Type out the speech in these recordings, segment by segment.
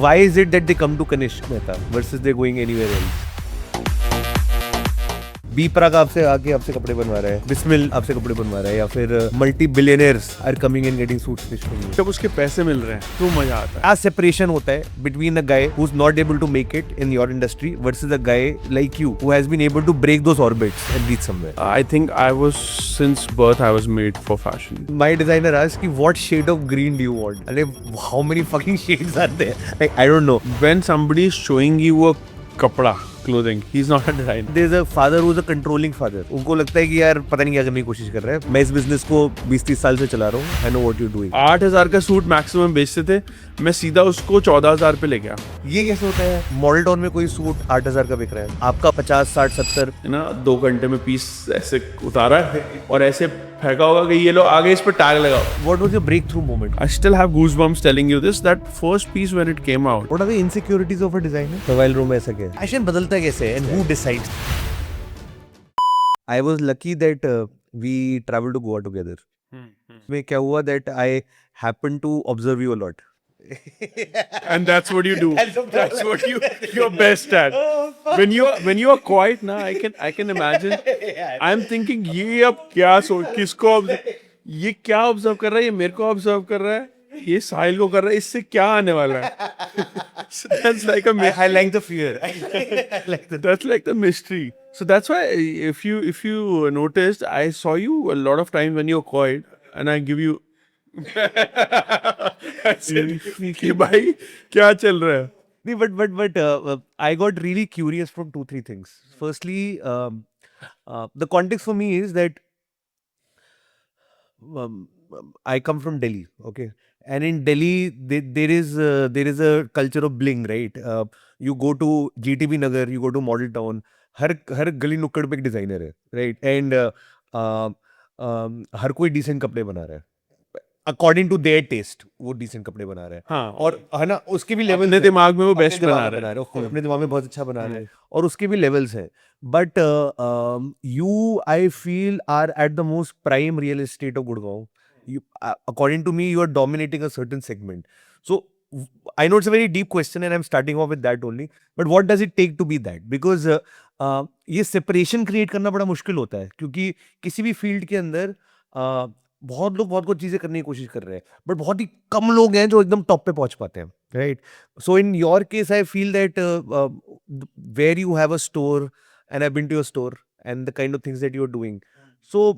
Why is it that they come to Kanishk Mehta versus they're going anywhere else? बी प्राग आपसे आके आपसे कपड़े बनवा रहा है, बिस्मिल आपसे कपड़े बनवा रहा है, या फिर multi billionaires are coming and getting suits stitched from you. जब उसके पैसे मिल रहे हैं तो मजा आता है. क्या सेपरेशन होता है between a guy who is not able to make it in your industry versus a guy like you who has been able to break those orbits and reach somewhere? I think I was, since birth I was made for fashion. My designer asked ki what shade of green do you want? And how many fucking shades are there? Like, I don't know. When somebody is showing you a kapda, clothing, he's not a designer. There's a father who's a controlling father. उनको लगता है कि यार पता नहीं क्या करने की कोशिश कर रहा है. मैं इस बिजनेस को 20-30 साल से चला रहा हूँ. I know what you're doing. 8,000 का सूट मैक्सिमम बेचते थे, मैं सीधा उसको 14,000 पे ले गया. ये कैसे होता है? मॉडल टाउन में कोई सूट 8,000 का बिक रहा है, आपका 50, 60, 70. है ना, 2 घंटे में पीस ऐसे उतारा है और ऐसे फेंका होगा कि ये लो आगे इस पर टैग लगाओ. What was your breakthrough moment? I still have goosebumps telling you this, that first piece when it came out. What are the insecurities of a designer? Survival room में ऐसा क्या है? Fashion बदलता है कैसे? And who decides? I was lucky that we traveled to Goa together. में क्या हुआ that I happened to observe you a lot. And that's what you do. That's what you're best at. When you are quiet ना, I can imagine. I'm thinking ये अब क्या किसको ये क्या ऑब्जर्व कर रहा है, ये मेरे को ऑब्जर्व कर रहा है, ये साहिल को कर रहा है, इससे क्या आने वाला है. So that's like a mystery. I like the fear. I like the. That's like the mystery. So that's why if you noticed, I saw you a lot of times when you're quiet, and I give you. कि भाई क्या चल रहा है? But I got really curious from 2-3 things. Firstly, the context for me is that I come from Delhi, okay, and in Delhi there is a culture of bling, right? You go to GTB Nagar, you go to Model Town, हर गली नुक्कड़ पे एक designer है, right? And हर कोई decent कपड़े बना रहा है. अकॉर्डिंग टू देयर टेस्ट वो डिसेंट कपड़े बना रहे हैं. हाँ. और है ना, उसके भी लेवल अपने दिमाग में वो बेस्ट बना रहे हैं. अपने दिमाग में बहुत अच्छा बना रहे हैं, और उसके भी लेवल्स हैं. But you I feel are at the most prime real estate of Gurgaon. According to me, you are dominating a certain segment. So I know it's a very deep question and I'm starting off with that only. But what does it take to be that? Because ये separation create करना बड़ा मुश्किल होता है, क्योंकि किसी भी field के अंदर बहुत लोग बहुत कुछ चीज़ें करने की कोशिश कर रहे हैं, बट बहुत ही कम लोग हैं जो एकदम टॉप पे पहुंच पाते हैं, right? So in your case I feel that where you have a store and I been to your store and the kind of things that you are doing. So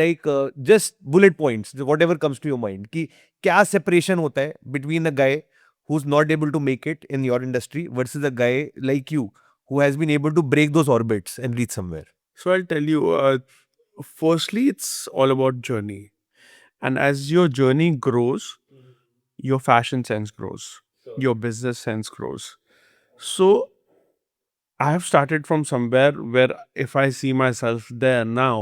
like just bullet points whatever comes to your mind, कि क्या separation होता है between a guy who is not able to make it in your industry versus a guy like you who has been able to break those orbits and reach somewhere? So I'll tell you, firstly, it's all about journey. And as your journey grows, your fashion sense grows, your business sense grows. So I have started from somewhere where if I see myself there now,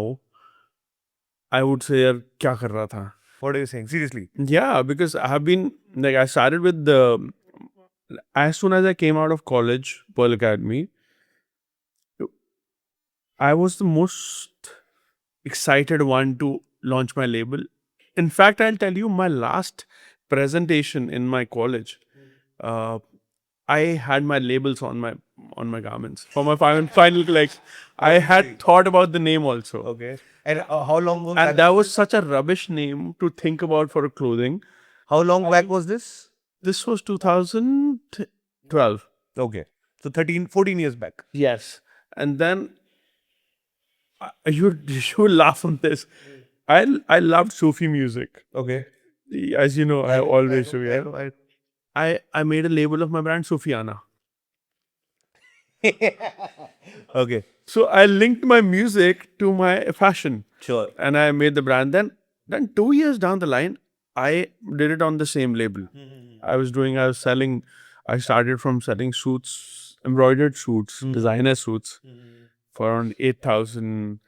I would say, यार क्या कर रहा था? What are you saying? Seriously? Yeah, because I have been, like, I started with as soon as I came out of college, Pearl Academy, I was the most excited one to launch my label. In fact, I'll tell you, my last presentation in my college, I had my labels on my garments for my final collection. I had thought about the name also. Okay. And how long was And that was such a rubbish name to think about for a clothing. How long back was this? This was 2012. Okay. So 13-14 years back. Yes. And then you will laugh on this. I loved Sufi music. Okay. As you know, I always do. Yeah. I made a label of my brand, Sufiana. Okay. So I linked my music to my fashion. Sure. And I made the brand. Then 2 years down the line, I did it on the same label. I started from selling suits, embroidered suits, designer suits for around 8,000,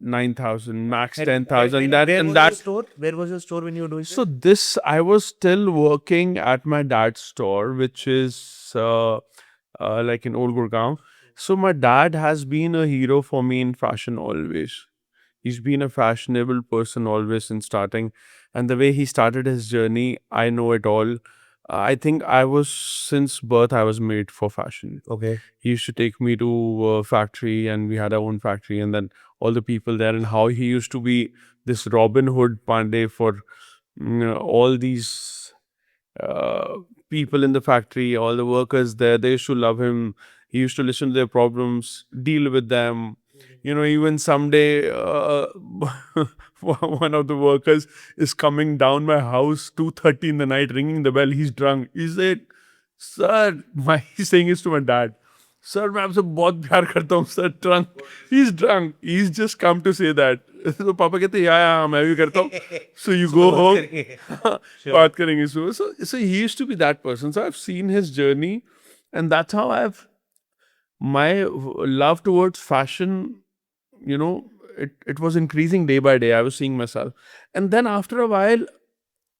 9,000, max 10,000. Where was your store when you were doing So this, I was still working at my dad's store, which is like in Old Gurgaon. So my dad has been a hero for me in fashion always. He's been a fashionable person always in starting. And the way he started his journey, I know it all. I think I was, since birth, I was made for fashion. Okay. He used to take me to factory, and we had our own factory, and then all the people there, and how he used to be this Robin Hood Pandey for all these uh, people in the factory, all the workers there. They used to love him. He used to listen to their problems, deal with them. You know, even someday, one of the workers is coming down my house 2:30 in the night, ringing the bell. He's drunk. He said, "Sir," he's saying this to my dad. "Sir, मैं आपसे बहुत प्यार करता हूँ, sir." Drunk. He's drunk. He's just come to say that. तो पापा कहते, "या मैं भी करता हूँ." So you go home. बात करेंगे सुबह. So he used to be that person. So I've seen his journey, and that's how my love towards fashion, you know, it was increasing day by day. I was seeing myself. And then after a while,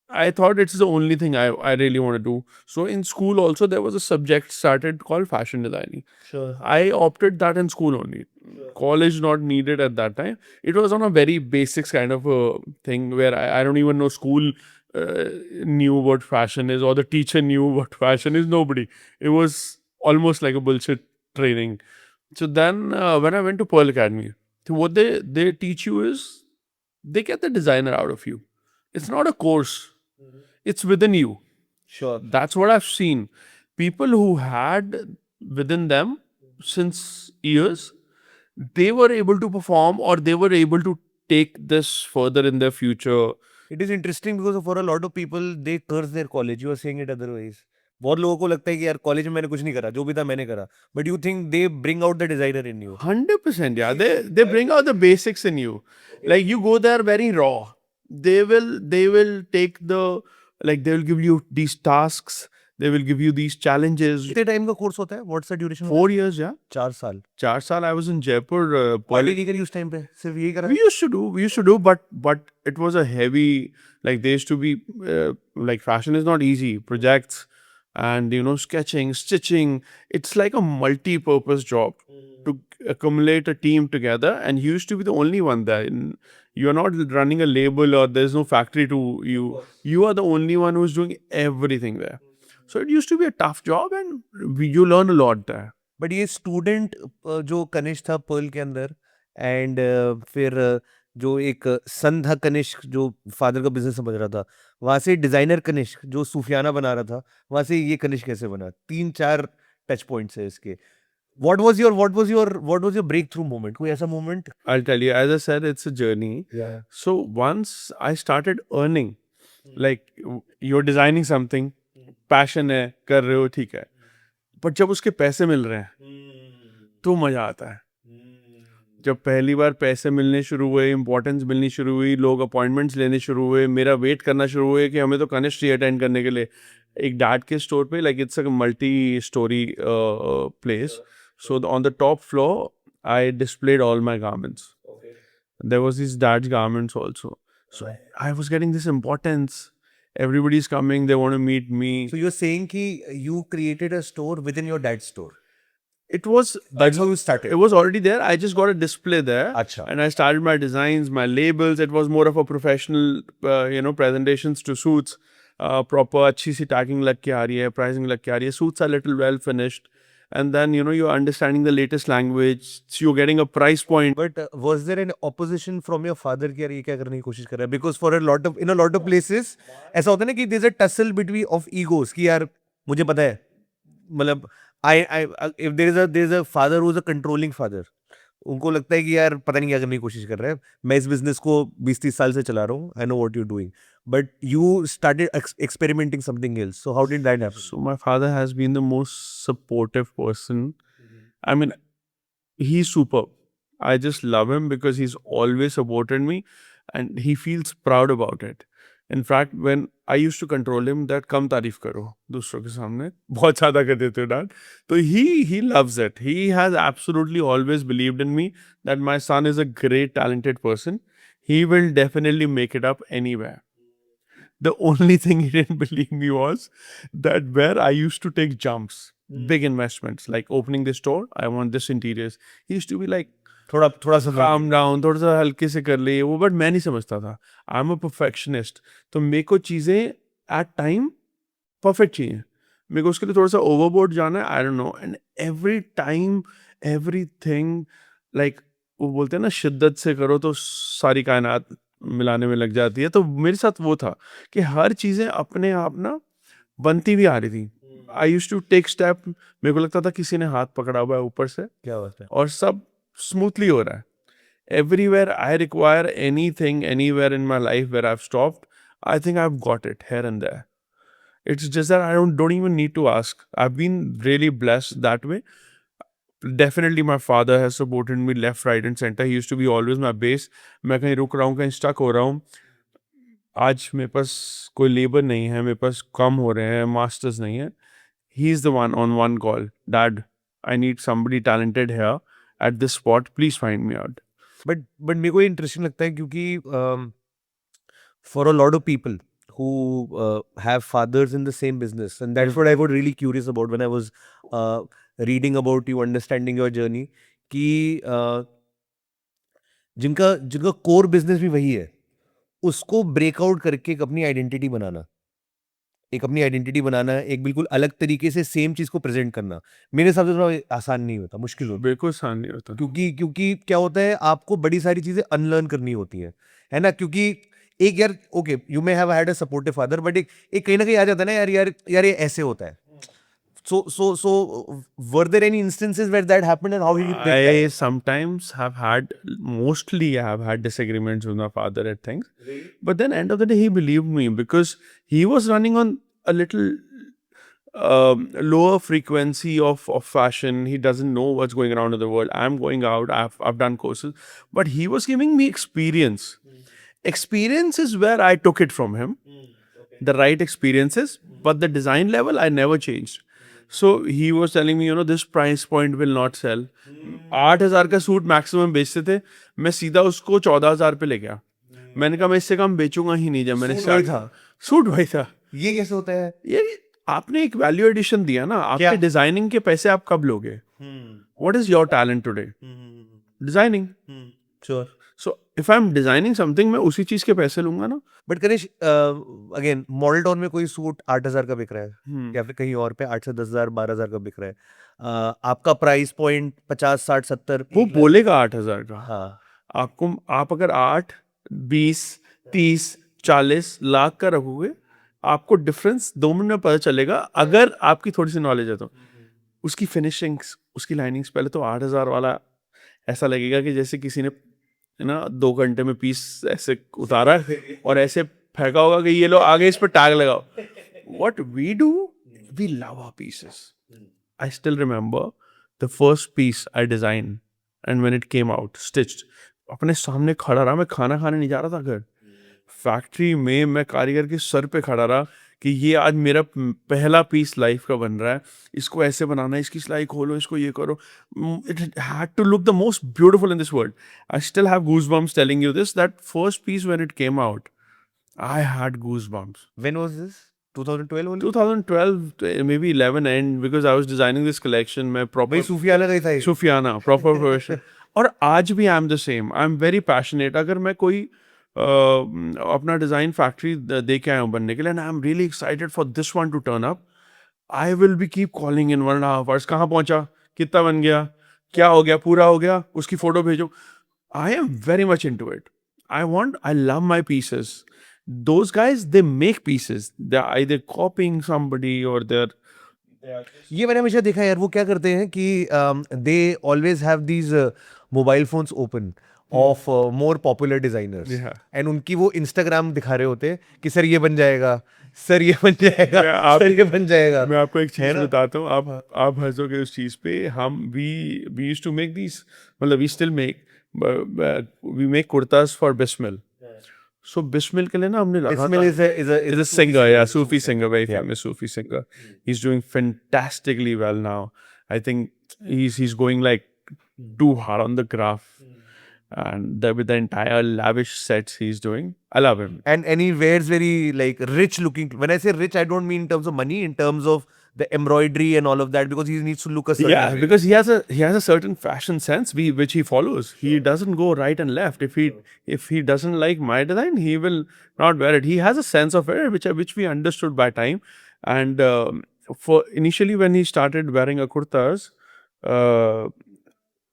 I thought it's the only thing I really want to do. So in school also, there was a subject started called fashion designing. Sure. I opted that in school only. College not needed at that time. It was on a very basics kind of a thing where I don't even know school knew what fashion is, or the teacher knew what fashion is. Nobody. It was almost like a bullshit training. So then when I went to Pearl Academy, so what they teach you is they get the designer out of you. It's not a course. It's within you. Sure. That's what I've seen. People who had within them since years, they were able to perform, or they were able to take this further in their future. It is interesting because for a lot of people they curse their college. You are saying it otherwise. बहुत लोगों को लगता है कि यार college में मैंने कुछ नहीं करा, जो भी था मैंने करा. But you think they bring out the designer in you. 100%, yeah. They bring out the basics in you. Like you go there very raw. They will take the, like they will give you these tasks. They will give you these challenges. कितने time का course होता है? What's the duration? 4 years, yeah. 4 साल. 4 साल I was in Jaipur. Party नहीं करी उस time पे? सिर्फ यही करा? We used to do, but it was a heavy, like there used to be, like fashion is not easy. Projects and, you know, sketching, stitching. It's like a multi-purpose job to accumulate a team together, and you used to be the only one there. You're not running a label, or there's no factory to you. You are the only one who's doing everything there. So it used to be a tough job, and you learn a lot there. But ये student जो कनिष्क था Perl के अंदर, and फिर जो एक सन था कनिष्क जो फादर का बिजनेस समझ रहा था, वहां से डिजाइनर कनिष्क जो सूफियाना बना रहा था, वहां से ये कनिष्क कैसे बना? 3-4 टच पॉइंट्स है इसके. What was your breakthrough moment? कोई ऐसा moment? I'll tell you, as I said, it's a journey. Yeah. So once I started earning, like you're designing something, passion है, कर रहे हो, ठीक है. But जब उसके पैसे मिल रहे हैं, तो मजा आता है. जब पहली बार पैसे मिलने शुरू हुए, इंपॉर्टेंस मिलनी शुरू हुई, लोग अपॉइंटमेंट्स लेने शुरू हुए, मेरा वेट करना शुरू हुए कि हमें तो कनिष्क अटेंड करने के लिए. एक डैड के स्टोर पे, like it's a multi storey place. So on the top floor, I displayed all my garments. Okay. There was these dad's garments also. So I was getting this importance. Everybody's coming. They want to meet me. So you're saying कि you created a store within your dad's store. It was, That's how you started. it was already there. I just got a display there. अच्छा. And I started my designs, my labels. It was more of a professional, presentations to suits. Proper अच्छी सी tagging लग के आ रही है, pricing लग के आ रही है. Suits are little well finished. And then, you're understanding the latest language. So you're getting a price point. But was there an opposition from your father कि यार ये क्या करने की कोशिश कर रहा है? Because for in a lot of places ऐसा होता है ना कि there's a tussle between of egos कि यार मुझे पता है, मतलब if there is a father who is a controlling father, उनको लगता है कि यार पता नहीं क्या करने की कोशिश कर रहा है, मैं इस बिजनेस को 20-30 साल से चला रहा हूँ, I know what you're doing, but you started experimenting something else. So how did that happen? So my father has been the most supportive person. I mean, he's superb. I just love him because he's always supported me, and he feels proud about it. In fact, when I used to control him that कम तारीफ करो दूसरों के सामने, बहुत ज़्यादा कर देते हो डांट, तो he loves it. He has absolutely always believed in me that my son is a great talented person. He will definitely make it up anywhere. The only thing he didn't believe me was that where I used to take jumps, big investments, like opening this store, I want this interiors. He used to be like, थोड़ा सा calm down, थोड़ा सा हल्के से कर ले वो, but मैं नहीं समझता था. I am a perfectionist. तो मेरे को चीज़ें एट टाइम परफेक्ट चाहिए मेरे को, उसके लिए थोड़ा सा ओवरबोर्ड जाना है, I don't know, and every time everything like वो बोलते हैं ना, शिद्दत से करो तो सारी कायनात मिलाने में लग जाती है। तो मेरे साथ वो था कि हर चीज़ें अपने आप ना बनती भी आ रही थी। आई यूज टू टेक स्टेप, मेरे को लगता था किसी ने हाथ पकड़ा हुआ है ऊपर से क्या बात है। और सब स्मूथली हो रहा है। Everywhere I require anything, anywhere in my life where I've stopped, I think I've got it here and there. It's just that I don't even need to ask. I've been really blessed that way. Definitely, my father has supported me left, right, and center. He used to be always my base. मैं कहीं रुक रहा हूँ, कहीं stuck हो रहा हूँ, आज मेरे पास कोई लेबर नहीं है, मेरे पास कम हो रहे हैं, मास्टर्स नहीं है, he is the one on one call, dad, I need somebody talented here at this spot, please find me out. But मेरे को ये इंटरेस्टिंग लगता है क्योंकि for a lot of people who have fathers in the same business, and that's what I was really curious about when I was reading about you, understanding your journey, कि जिनका जिनका core business भी वही है, उसको breakout करके एक अपनी आइडेंटिटी बनाना, एक बिल्कुल अलग तरीके से सेम चीज को प्रेजेंट करना, मेरे हिसाब से थोड़ा आसान नहीं होता, मुश्किल होता है। बिल्कुल आसान नहीं होता। क्योंकि क्या होता है, आपको बड़ी सारी चीजें अनलर्न करनी होती है ना, क्योंकि एक यार okay, you may have had a supportive father, but एक कहीं ना कहीं आ जाता है ना, यार ये ऐसे होता है। So were there any instances where that happened, and how did you break that? I sometimes have had, mostly I have had disagreements with my father at things. But then end of the day, he believed me because he was running on a little lower frequency of fashion. He doesn't know what's going around in the world. I'm going out. I've done courses, but he was giving me experience. Experience is where I took it from him. The right experiences, but the design level I never changed. So he was telling me, this price point will not sell. 8,000 का suit maximum बेचते थे, मैं सीधा उसको 14,000 पे ले गया। मैंने कहा मैं इससे कम बेचूंगा ही नहीं। जब मैंने सूट वही start- था। सूट वही था। ये कैसे होता है? ये आपने एक वैल्यू एडिशन दिया ना, क्या? आपके डिजाइनिंग के पैसे आप कब लोगे? What is your talent today? Designing. Sure. So if I am designing something, मैं उसी चीज के पैसे लूंगा ना। But Kanish, again model town में कोई सूट 8,000 का बिक रहा है, या फिर कहीं और पे 8 से 10,000 12,000 का बिक रहा है, आपका प्राइस पॉइंट 50 60 70 वो बोलेगा 8,000 का। हाँ, आप अगर 8, 20, 30, 40 लाख का रखोगे, आपको डिफरेंस 2 मिनट में पता चलेगा, अगर आपकी थोड़ी सी नॉलेज है तो। उसकी फिनिशिंग्स, उसकी लाइनिंग्स, पहले तो 8,000 वाला ऐसा लगेगा कि जैसे किसी ने ना 2 घंटे में पीस ऐसे उतारा और ऐसे फेंका होगा कि ये लो आगे इस पर टैग लगाओ। What we do, we love our pieces. I still remember the first piece I designed, and when it came out stitched, अपने सामने खड़ा रहा, मैं खाना खाने नहीं जा रहा था घर, फैक्ट्री में मैं कारीगर के सर पे खड़ा रहा कि ये आज मेरा पहला पीस लाइफ का बन रहा है, इसको ऐसे बनाना है, इसकी सिलाई खोलो, इसको ये करो। It had to look the most beautiful in this world. I still have goosebumps telling you this, that first piece when it came out, I had goosebumps. when was this? 2012 only? 2012, maybe 11 end, because I was designing this collection. मैं proper भाई सूफियाना का ही था ये। सूफियाना, proper profession. और आज भी I am the same, I am very passionate. अगर मैं कोई अपना डिज़ाइन फैक्ट्री दे के आया हूँ बनने के लिए, and I am really excited for this one two turn up, I will be keep calling in 1.5 hours, कहाँ पहुँचा, कितना बन गया, क्या हो गया, पूरा हो गया, उसकी फोटो भेजो। I am very much into it. I love my pieces. Those guys, they make pieces. They're either copying somebody or they're ये मैंने हमेशा देखा है यार, वो क्या करते हैं कि they always have these mobile phones open of more popular designers, Yeah. And उनकी वो इंस्टाग्राम दिखा रहे होते हैं कि सर ये बन जाएगा, सर ये बन जाएगा, मैं आप- सर ये बन जाएगा। मैं आपको एक है चीज ना? बताता हूँ, आप हंसोगे उस चीज पे। हम we used to make these, मतलब we still make, we make kurtas for Bismil. So Bismil के लिए ना हमने लगा Ismail is is a singer, yeah, Sufi singer, very Yeah. famous Sufi singer. He's doing fantastically well now. I think he's going like too hard on the graph, and with the entire lavish sets he's doing, I love him. and he wears very like rich looking. When I say rich, I don't mean in terms of money, in terms of the embroidery and all of that, because he needs to look a certain Yeah, way. because he has a certain fashion sense which he follows. He doesn't go right and left. If he doesn't like my design, he will not wear it. He has a sense of it which we understood by time, And for initially when he started wearing a kurtas, uh,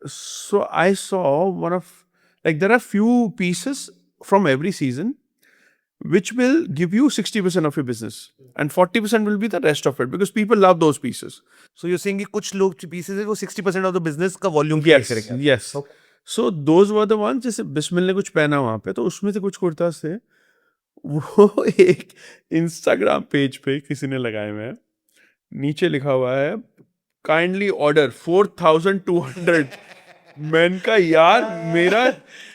so I saw one of, like, there are few pieces from every season which will give you 60% of your business, and 40% will be the rest of it, because people love those pieces. So you're saying कि कुछ लोग pieces है वो 60% of the business का volume Yes, create करेंगे. yes. So those were the ones, जैसे बिस्मिल ने कुछ पहना वहां पे, तो उसमें से कुछ कुर्तास थे, वो एक इंस्टाग्राम पेज पे किसी ने लगाए हुए हैं, नीचे लिखा हुआ है काइंडली ऑर्डर 4200. मैंने कहा यार मेरा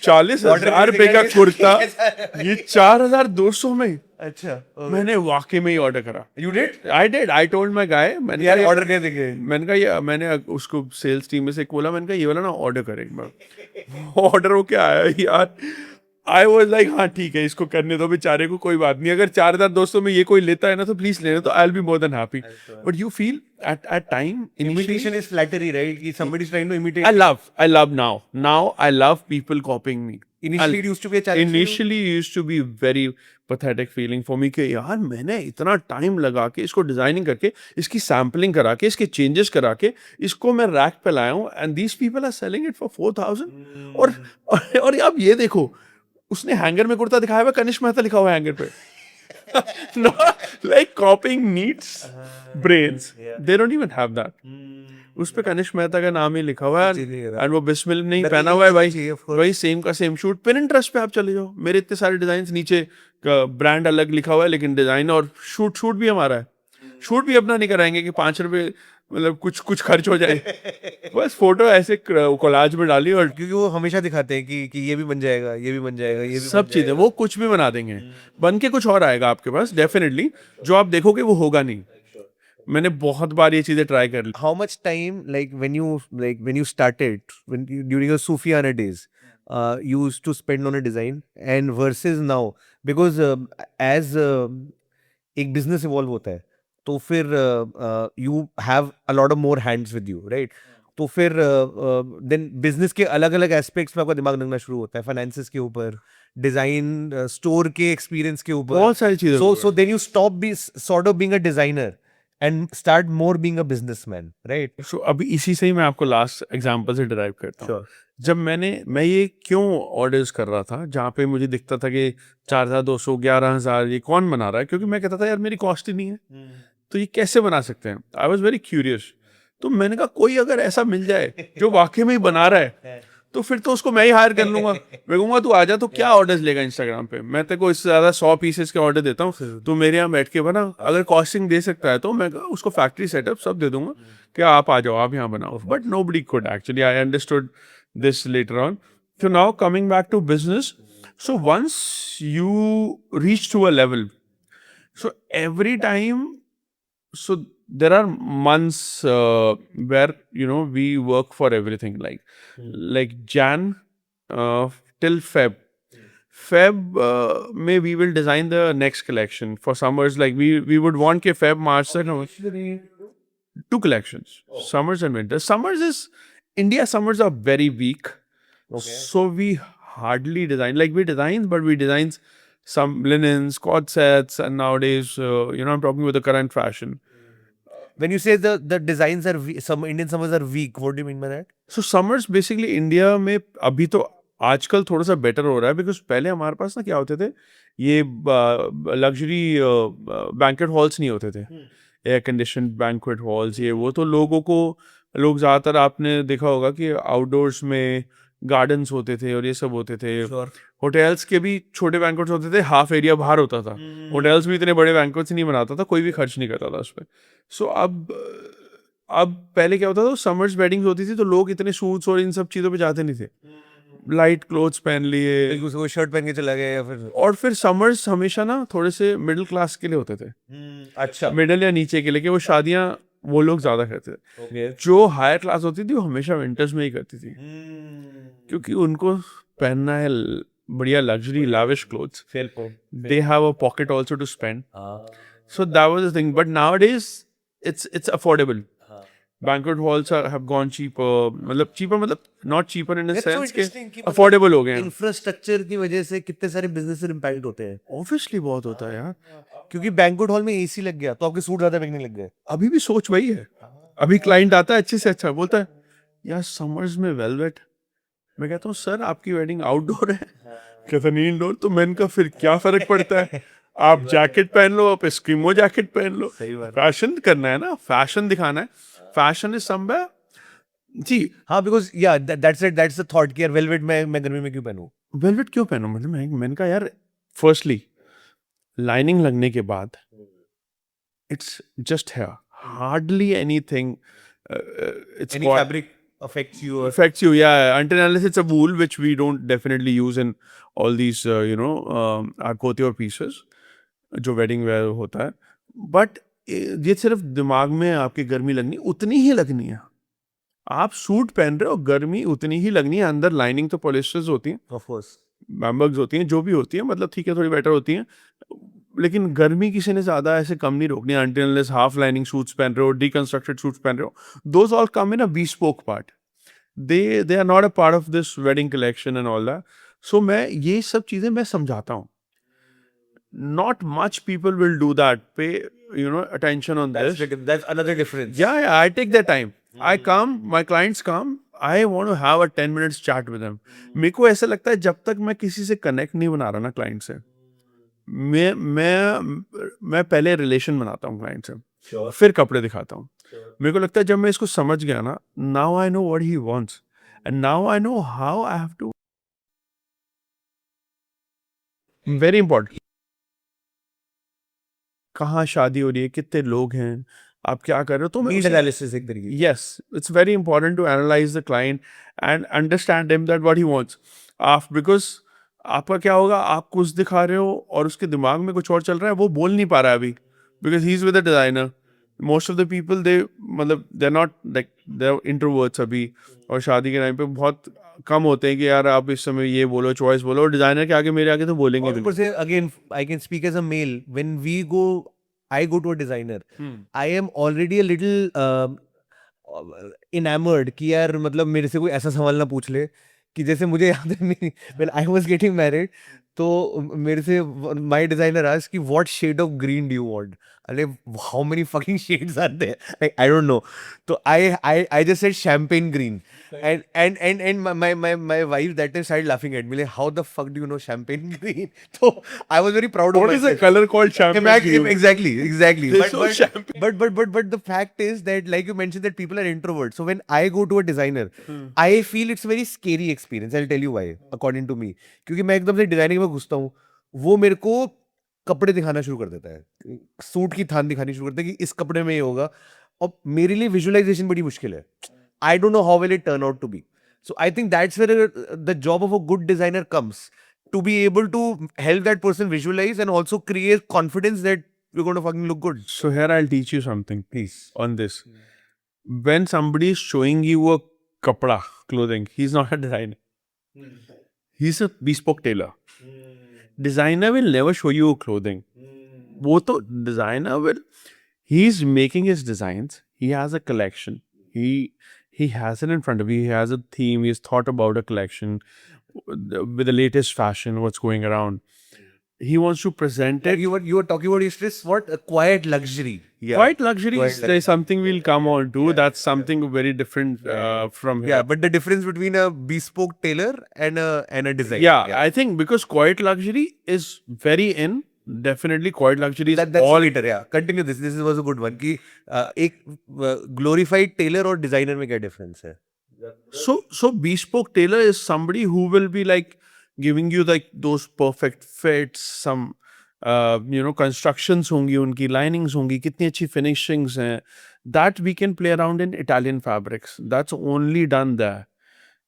40,000 रुपए का कुर्ता ये 4,200 में. अच्छा. मैंने वाकई में ही ऑर्डर करा. You did? I told my guy, मैंने यार कहा ऑर्डर कर देंगे. मैंने कहा ये, मैंने उसको सेल्स टीम में से एक बोला, मैंने कहा ये वाला ना ऑर्डर करे एक बार. ऑर्डर हो क्या आया यार. आई वॉज लाइक हाँ ठीक है, इसको करने दो बेचारे को, कोई बात नहीं. अगर 4,200 में ये कोई लेता है ना तो प्लीज लेना, तो I will be more than happy. But you feel at time Imitation is flattery, right? कि somebody is trying to imitate. I love now I love people copying me. Initially it used to be a challenge. Initially it used to be very pathetic feeling for me कि यार मैंने इतना time लगा के इसको designing करके, इसकी sampling करा के, इसके चेंजेस करा के, इसको मैं रैक पे लाया हूँ, and these people are selling it for 4,000. और अब ये देखो, उसने हैंगर में कुर्ता दिखाया हुआ, कनिष्क मेहता लिखा हुआ है हैंगर पे. No, like copying needs brains. They don't even have that. उस पे कनिष्क मेहता का नाम ही लिखा हुआ है, एंड वो बिस्मिल नहीं पहना हुआ है भाई, वही सेम का सेम शूट. पिनिंटरेस्ट पे आप चले जाओ, मेरे इतने सारे डिजाइन, नीचे ब्रांड अलग लिखा हुआ है लेकिन डिजाइन और शूट भी हमारा है. शूट भी अपना नहीं कराएंगे कि 5 रुपए मतलब कुछ खर्च हो जाए. बस फोटो ऐसे कोलाज में डाली, और क्योंकि वो हमेशा दिखाते हैं कि ये भी बन जाएगा, ये भी बन जाएगा, ये भी सब चीजें वो कुछ भी बना देंगे, बन के कुछ और आएगा आपके पास डेफिनेटली, जो आप देखोगे वो होगा नहीं. मैंने बहुत बार ये चीजें ट्राई कर ली. How much time, like when you started, during your Sufiana days, you used to spend on a design, and versus now, because as एक business evolve होता है, तो फिर you have a lot of more hands with you, right? तो फिर then business के अलग अलग aspects में आपका दिमाग लगना शुरू होता है, finances के ऊपर, design, store के experience के ऊपर, बहुत सारी चीजें. so then you stop sort of being a designer and start more being a businessman, right? So अभी इसी से ही मैं आपको लास्ट एग्जांपल से डिराइव करता हूँ. जब मैं ये क्यों ऑर्डर्स कर रहा था जहाँ पे मुझे दिखता था कि 4,200 11,000 ये कौन बना रहा है, क्योंकि मैं कहता था यार मेरी कॉस्ट ही नहीं है, तो ये कैसे बना सकते हैं. I was very curious. तो मैंने कहा कोई अगर ऐसा मिल जाए जो वाकई में ही बना रहा है, तो फिर तो उसको मैं ही हायर कर लूंगा. मैं कहूंगा तू आजा, तो क्या ऑर्डर्स लेगा इंस्टाग्राम पे, मैं तेरे को इससे ज्यादा 100 पीसेस के ऑर्डर देता हूँ, तू मेरे यहाँ बैठ के बना. अगर कॉस्टिंग दे सकता है तो मैं उसको फैक्ट्री सेटअप सब दे दूंगा कि आप आ जाओ, आप यहाँ बनाओ. But nobody could actually. I understood this later on. So now coming back to business, so once you reach to a level, so every time, so there are months where we work for everything, like Jan till Feb may we will design the next collection for summers. Like we would want ke Feb March se 2 collections, summers and winters. India summers are very weak. Okay. So we hardly design. Like we design, but we design some linens, cord sets, and nowadays, I'm talking about the current fashion. When you say the designs are some Indian summers are weak, what do you mean by that? So summers basically India में अभी तो आजकल थोड़ा सा better हो रहा है, because पहले हमारे पास ना क्या होते थे, ये लग्जरी बैंकेट हॉल्स नहीं होते थे, एयर कंडीशन बैंकेट हॉल्स, ये वो. तो लोग ज़्यादातर आपने देखा होगा कि आउटडोर्स में गार्डन्स होते थे और ये सब होते थे. होटल्स के भी छोटे बैंकेट्स होते थे, हाफ एरिया बाहर होता था. होटल्स भी इतने बड़े बैंकेट्स नहीं बनाता था, कोई भी खर्च नहीं करता था उस पर. सो अब पहले क्या होता था, समर्स वेडिंग्स होती थी तो लोग इतने सूट्स और इन सब चीज़ों पे जाते नहीं थे. लाइट क्लोथ्स पहन लिए, वो शर्ट पहन के चला गया, या फिर और फिर समर्स हमेशा ना थोड़े से मिडिल क्लास के लिए होते थे. अच्छा, मिडिल या नीचे के लिए, कि वो शादियाँ वो लोग ज्यादा करते थे. okay. जो हायर क्लास होती थी वो हमेशा विंटर्स में ही करती थी, क्योंकि उनको पहनना है बढ़िया luxury lavish clothes. They have a pocket also to spend. So that was the thing. But nowadays it's affordable. Banquet halls have gone cheaper. मतलब cheaper मतलब not cheaper in a That's so sense कि interesting कि मतलब affordable हो गए हैं. Infrastructure की वजह से कितने सारे बिजनेस इम्पैक्ट होते हैं. Obviously बहुत होता है यार. क्योंकि बैंक्वेट हॉल में एसी लग गया तो आपके सूट ज्यादा बिकने लग गए. अभी भी सोच वही है. अभी क्लाइंट आता है अच्छे से अच्छा बोलता है यार समर्स में वेलवेट. मैं कहता हूँ सर आपकी वेडिंग आउटडोर है. कहता नहीं इंडोर. तो मैंने कहा फिर क्या फर्क पड़ता है. आप जैकेट पहन लो, आप एस्क्रीमो जैकेट पहन लो. सही बात. फैशन करना है ना, फैशन दिखाना है. Fashion is somewhere. जी. हाँ बिकॉज या दैट्स द थॉट कि यार वेलवेट मैं गर्मी में क्यों पहनूं. वेलवेट क्यों पहनूं. मतलब मैंने कहा यार फर्स्टली लाइनिंग लगने के बाद it's just hair. Hardly anything. It's Any fabric affects you or affects you, yeah, until unless it's a wool, which we don't definitely use in all these our couture pieces जो wedding where होता है. But ये सिर्फ दिमाग में आपकी गर्मी लगनी उतनी ही लगनी है. आप सूट पहन रहे हो, गर्मी उतनी ही लगनी है. अंदर लाइनिंग तो पॉलिस्टर्स होती हैं, of course. बैम्बर्ग्स होती हैं, जो भी होती हैं, मतलब ठीक है थोड़ी बेटर होती हैं, लेकिन गर्मी किसी ने ज़्यादा ऐसे कम नहीं रोकनी. until unless half lining suits पहन रहे हो, डिकंस्ट्रक्टेड सूट्स पहन रहे हो, those all come in a bespoke part. they are not a part of this wedding collection and all that. So मैं ये सब चीजें मैं समझाता हूँ. Not much people will do that. Pay attention on this. That's another difference. Yeah, I take that time. I come, my clients come. I want to have a 10 minutes chat with them. मेरे को ऐसा लगता है जब तक मैं किसी से कनेक्ट नहीं बना रहा ना क्लाइंट से, मैं पहले रिलेशन बनाता हूँ क्लाइंट से. Sure. फिर कपड़े दिखाता हूँ. मेरे को लगता है जब मैं इसको समझ गया ना, now I know what he wants and now I know how I have to. Very important. कहाँ शादी हो रही है, कितने लोग हैं, आप क्या कर रहे हो. तो Need analysis एक तरीके. yes, it's very important to analyze the client and understand him that what he wants. Because आपका क्या होगा, आप कुछ दिखा रहे हो और उसके दिमाग में कुछ और चल रहा है, वो बोल नहीं पा रहा है अभी, because he's with a designer. Most of the people मतलब they're not like they're introverts अभी, और शादी के टाइम पे बहुत कम होते हैं कि यार आप इस समय ये बोलो, चॉइस बोलो, और डिजाइनर के आगे मेरे आगे तो बोलेंगे भी Of course, again, I can speak as a male. When I go to a designer. I am already a little enamored कि यार मतलब मेरे से कोई ऐसा सवाल ना पूछ ले कि जैसे मुझे याद है when I was getting married तो मेरे से my designer asked कि what shade of green do you want. अरे how many fucking shades are there? Like I don't know. So I just said champagne green. And my wife that time started laughing at me like how the fuck do you know champagne green. So I was very proud of What is myself. a color called champagne green? Exactly. There's no champagne. But the fact is that like you mentioned that people are introverts. So when I go to a designer, I feel it's a very scary experience. I'll tell you why. According to me, क्योंकि मैं एकदम से designing में घुसता हूँ, वो मेरे को कपड़े दिखाना शुरू कर देता है, सूट की थान दिखानी शुरू करता है कि इस कपड़े में ये होगा, और मेरे लिए विजुअलाइजेशन बड़ी मुश्किल है. I don't know how will it turn out to be. So I think that's where the job of a good designer comes, to be able to help that person visualize and also create confidence that you're going to fucking look good. So here I'll teach you something Please. on this. When somebody is showing you a kapda, clothing, he's not a designer. He's a bespoke tailor. Designer will never show you clothing. वो तो designer will, he's making his designs. He has a collection. He has it in front of you. He has a theme. He's thought about a collection with the latest fashion, what's going around. He wants to present Like it. you were talking about this what a quiet luxury. Yeah. Quite luxury Quite is luxury. something we'll come on to. That's something very different from here. Yeah, but the difference between a bespoke tailor and a design. Yeah, I think because quiet luxury is very in. Definitely, quiet luxury is That's all. later. Yeah, continue this. This was a good one. कि एक glorified tailor और designer में क्या difference है? So bespoke tailor is somebody who will be like giving you like those perfect fits, some constructions होंगी, उनकी linings होंगी, कितनी अच्छी finishings हैं. That we can play around in Italian fabrics. That's only done there.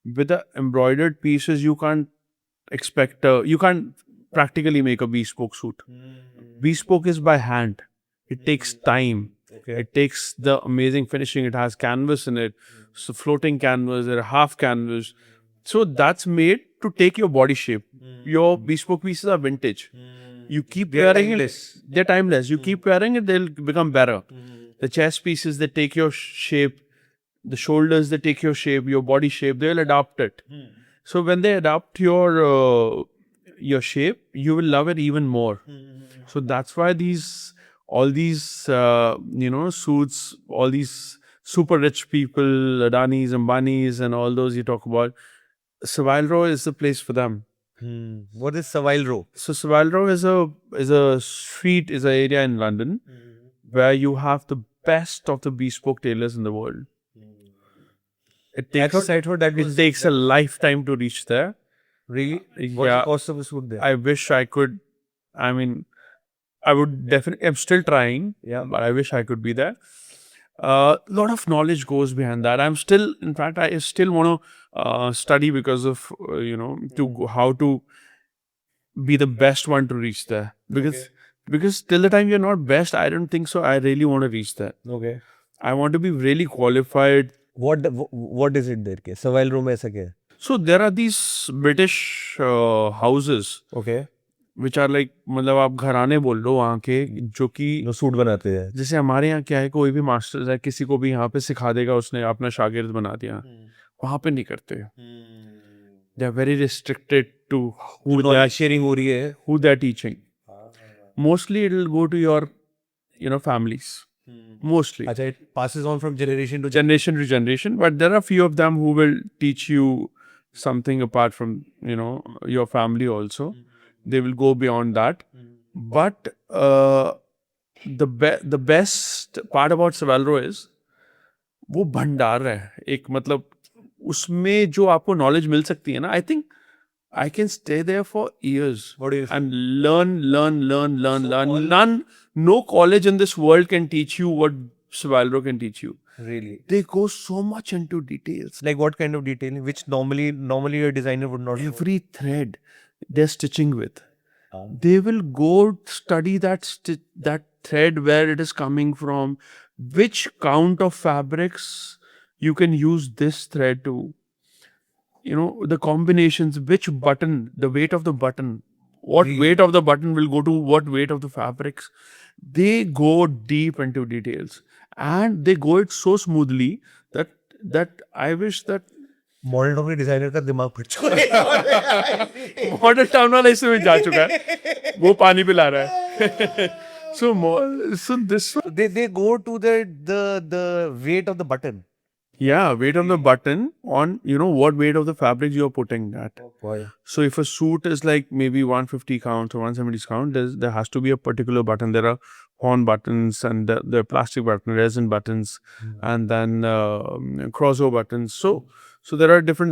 With the embroidered pieces, you can't expect you can't practically make a bespoke suit. Bespoke is by hand. It takes time. Okay. It takes the amazing finishing. It has canvas in it. So floating canvas or half canvas. So that's made to take your body shape. Your bespoke pieces are vintage. You keep They're wearing timeless. it. They're timeless. You keep wearing it, they'll become better. The chest pieces, they take your shape. the shoulders, they take your shape, your body shape, they'll adapt it. So when they adapt your shape, you will love it even more. So that's why all these suits, all these super rich people, Adanis, Ambanis, and all those you talk about, Savile Row is the place for them. What is Savile Row? So Savile Row is a street, is an area in London where you have the best of the bespoke tailors in the world. It takes I thought that it was takes a lifetime to reach there. really. What's Yeah. the cost of a suit there? I wish I could. I mean, I would definitely. I'm still trying. Yeah. But I wish I could be there. A lot of knowledge goes behind that. I'm still, in fact, I still want to study because of how to be the best one to reach there. Because till the time you're not best, I don't think so. I really want to reach there. Okay. I want to be really qualified. What is it there? के Savile Row में ऐसा क्या है? So there are these British houses Okay. which are like, मतलब आप घराने बोल लो वहाँ के, जो कि जो सूट बनाते हैं. जैसे हमारे यहाँ क्या है, कोई भी मास्टर है, किसी को भी यहाँ पे सिखा देगा, उसने अपना शागिर्द बना दिया. वहाँ पे नहीं करते. They are very restricted to sharing हो रही है. who they are teaching. Mostly it will go to your families. Mostly. अच्छा, it passes on from generation to Generation to generation, but there are few of them who will teach you something apart from your family also. They will go beyond that. But the best part about Savile Row is वो भंडार है एक, मतलब उसमें जो आपको knowledge मिल सकती है ना, I think I can stay there for years. What do you and learn. No college in this world can teach you what Savile Row can teach you. Really? They go so much into details. Like what kind of detailing? Which normally a designer would not. Every thread they're stitching with, they will go study that thread, where it is coming from, which count of fabrics you can use this thread to. The combinations, which button, the weight of the button, what weight of the button will go to what weight of the fabrics. They go deep into details, and they go it so smoothly that I wish that model town के designer का दिमाग फट चुका है. Model town वाला इसमें जा चुका है, वो पानी पिला रहा है. so this one, they go to the weight of the button. yeah, weight of the button on what weight of the fabric you are putting that. Wow. So if a suit is like maybe 150 count or 170 count, there has to be a particular button. There are horn buttons, and there are plastic buttons, resin buttons, and then crossover buttons. So there are different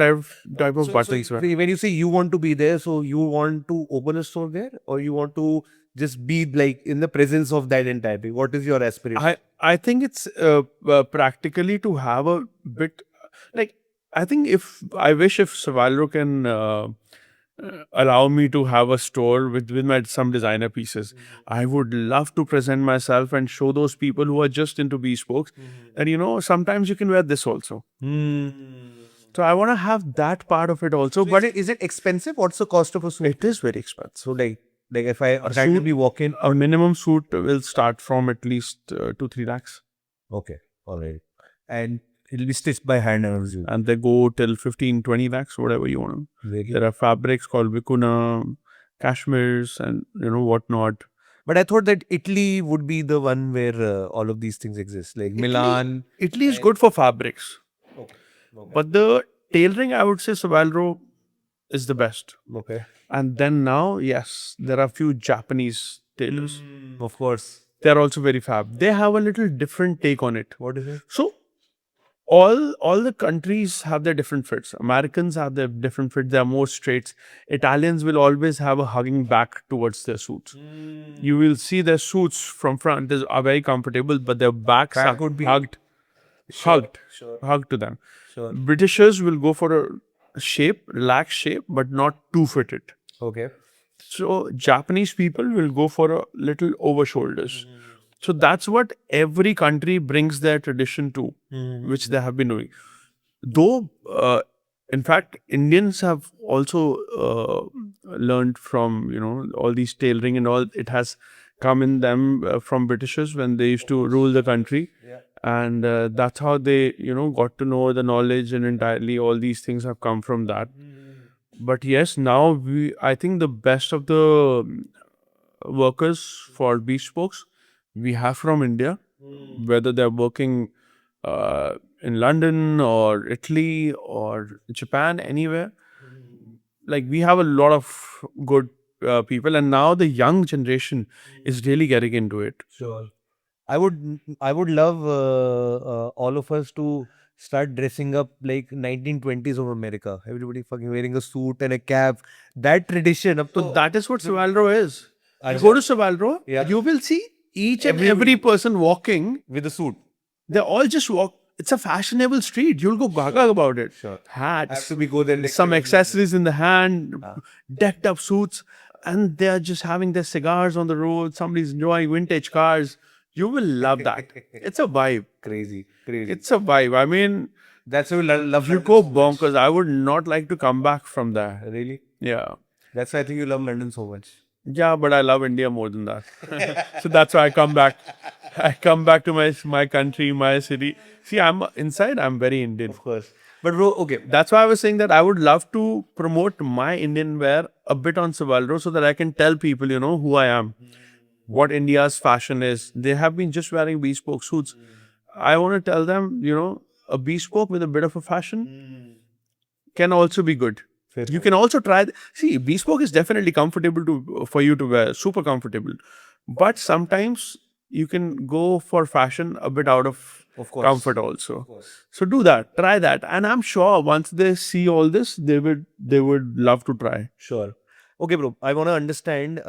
type of buttons. So when you say you want to be there, so you want to open a store there, or you want to just be like in the presence of that entire thing? What is your aspiration? I think it's practically to have a bit, like, I think I wish if Savile Row can allow me to have a store with some designer pieces. I would love to present myself and show those people who are just into bespokes that sometimes you can wear this also. So I want to have that part of it also. So but is it expensive? What's the cost of a suit? it is very expensive. So like if I try to be walking. A minimum suit will start from at least 2-3 lakhs. Okay, all right. And it'll be stitched by hand, I assume. And they go till 15-20 lakhs, whatever you want. Really? There are fabrics called Vicuna, cashmeres, and whatnot. But I thought that Italy would be the one where all of these things exist, like Milan. Italy is good for fabrics. Okay. But the tailoring, I would say Savile Row is the best. Okay. And then now, yes, there are few Japanese tailors. Of course. They're also very fab. They have a little different take on it. What is it? So all the countries have their different fits. Americans have their different fits. They are more straights. Italians will always have a hugging back towards their suits. You will see their suits from front are very comfortable, but their backs Back are would be- hugged to them. Sure. Britishers will go for a shape, relaxed shape, but not too fitted. Okay. So Japanese people will go for a little over shoulders. So that's what every country brings their tradition to, which they have been doing. Though, in fact, Indians have also learned from, all these tailoring and all. It has come in them from Britishers when they used to rule the country. Yeah. and that's how they got to know the knowledge, and entirely all these things have come from that. But yes, now I think the best of the workers for Bespokes we have from India, whether they're working in London or Italy or Japan, anywhere. Like, we have a lot of good people, and now the young generation is really getting into it. Sure. I would love all of us to start dressing up like 1920s of America. Everybody fucking wearing a suit and a cap. That tradition. Ab So to that is what Savalro is. You Acha. go to Savalro, Yeah. you will see each and every person walking. with a suit. They all just walk. It's a fashionable street. You'll go gaga about it. Sure. Hats, Have to be go there next some time. accessories in the hand, decked up suits, and they're just having their cigars on the road. Somebody's enjoying vintage cars. You will love that. It's a vibe. Crazy. It's a vibe. I mean, That's why we love you London go so much. bonkers. I would not like to come back from there. Really? Yeah. That's why I think you love London so much. Yeah, but I love India more than that. So that's why I come back. I come back to my country, my city. See, I'm very Indian. Of course. But bro, okay. That's why I was saying that I would love to promote my Indian wear a bit on Savalro so that I can tell people, who I am, what India's fashion is. They have been just wearing bespoke suits. I want to tell them, a bespoke with a bit of a fashion can also be good. Fair. You can also try. See, bespoke is definitely comfortable for you to wear, super comfortable. But sometimes you can go for fashion a bit out of course. comfort also. So do that, try that, and I'm sure once they see all this, they would love to try. Sure. Okay, bro. I want to understand.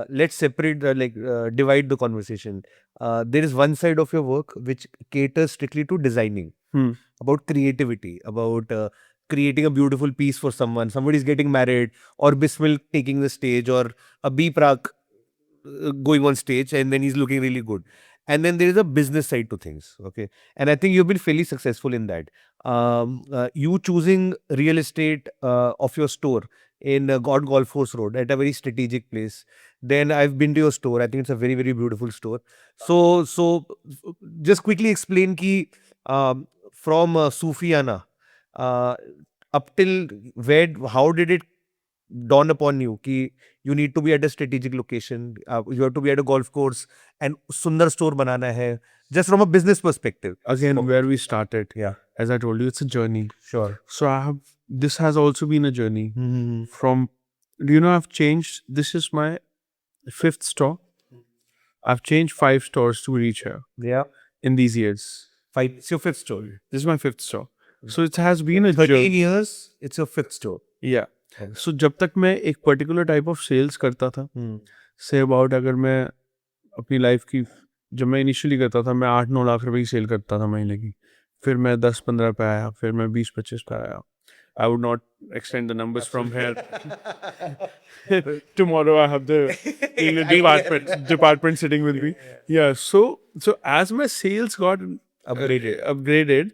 Let's separate, divide the conversation. There is one side of your work which caters strictly to designing, about creativity, about creating a beautiful piece for someone. Somebody's getting married, or Bismil taking the stage, or a B Prak going on stage, and then he's looking really good. And then there is a business side to things. Okay. And I think you've been fairly successful in that. You choosing real estate of your store in God Golf Course Road at a very strategic place. Then I've been to your store. I think it's a very, very beautiful store. So just quickly explain ki from Sufiana up till where, how did it dawn upon you ki you need to be at a strategic location, you have to be at a golf course, and sundar store banana hai, just from a business perspective. Again, where we started. Yeah. As I told you, it's a journey. Sure. So this has also been a journey. Mm-hmm. From, I've changed. This is my 5th store. I've changed 5 stores to reach here Yeah. in these years. It's your 5th store. This is my 5th store. So it has been a 13 journey. years, it's your 5th store. Yeah. So जब तक मैं एक particular type of sales करता था, say about अगर मैं अपनी life की, जब मैं इनिशियली करता था, मैं 8-9 लाख रुपए की सेल करता था महीने की. फिर मैं 10-15 पे आया, फिर मैं 20-25 पे आया. I would not extend the numbers from here. Tomorrow I have the department sitting with me. Yeah. So as my sales got upgraded,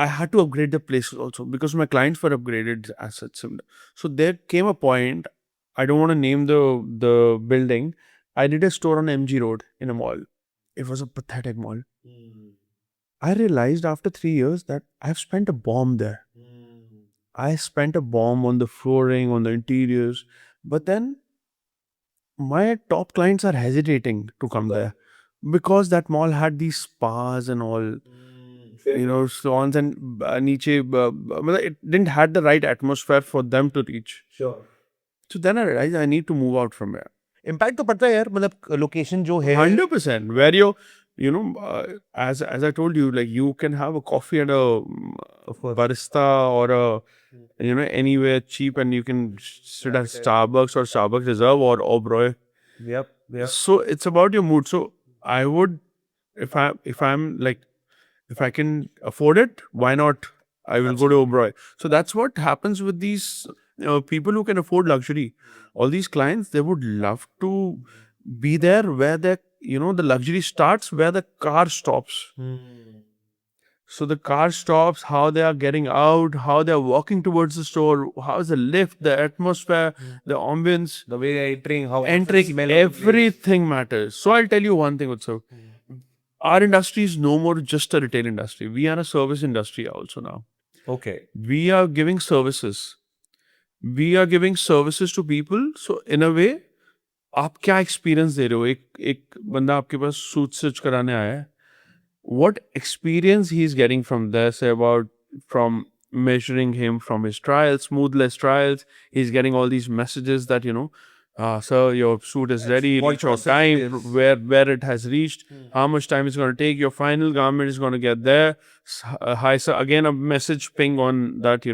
I had to upgrade the places also because my clients were upgraded as such. So there came a point, I don't want to name the building. I did a store on MG Road in a mall. It was a pathetic mall. I realized after 3 years that I've spent a bomb there. I spent a bomb on the flooring, on the interiors. But then my top clients are hesitating to come there because that mall had these spas and all. Swans and niche, it didn't had the right atmosphere for them to reach. Sure. So then I realized I need to move out from here. Impact तो पड़ता है यार, मतलब location जो है. 100%. Where as I told you, like you can have a coffee at a barista or a anywhere cheap, and you can sit at Starbucks or Starbucks Reserve or Oberoi. Yep. So it's about your mood. So I would, if I can afford it, why not? I will go to Oberoi. So that's what happens with these people who can afford luxury. All these clients, they would love to be there where the luxury starts, where the car stops. So the car stops, how they are getting out, how they are walking towards the store, how is the lift, the atmosphere, the ambience, The way they're entering, how entering, everything matters. So I'll tell you one thing, Utsav. our industry is no more just a retail industry. We are a service industry also now. Okay. We are giving services. We are giving services to people. So in a way, आप क्या experience दे रहे हो? एक बंदा आपके पास suit stitch कराने आया है. What experience he is getting from there? Say about from measuring him from his trials, smoothless trials. He's getting all these messages that sir, your suit is ready. what Reach on process time. it is. Where it has reached. How much time it's going to take. Your final garment is going to get there. Hi sir. Again, a message ping on that.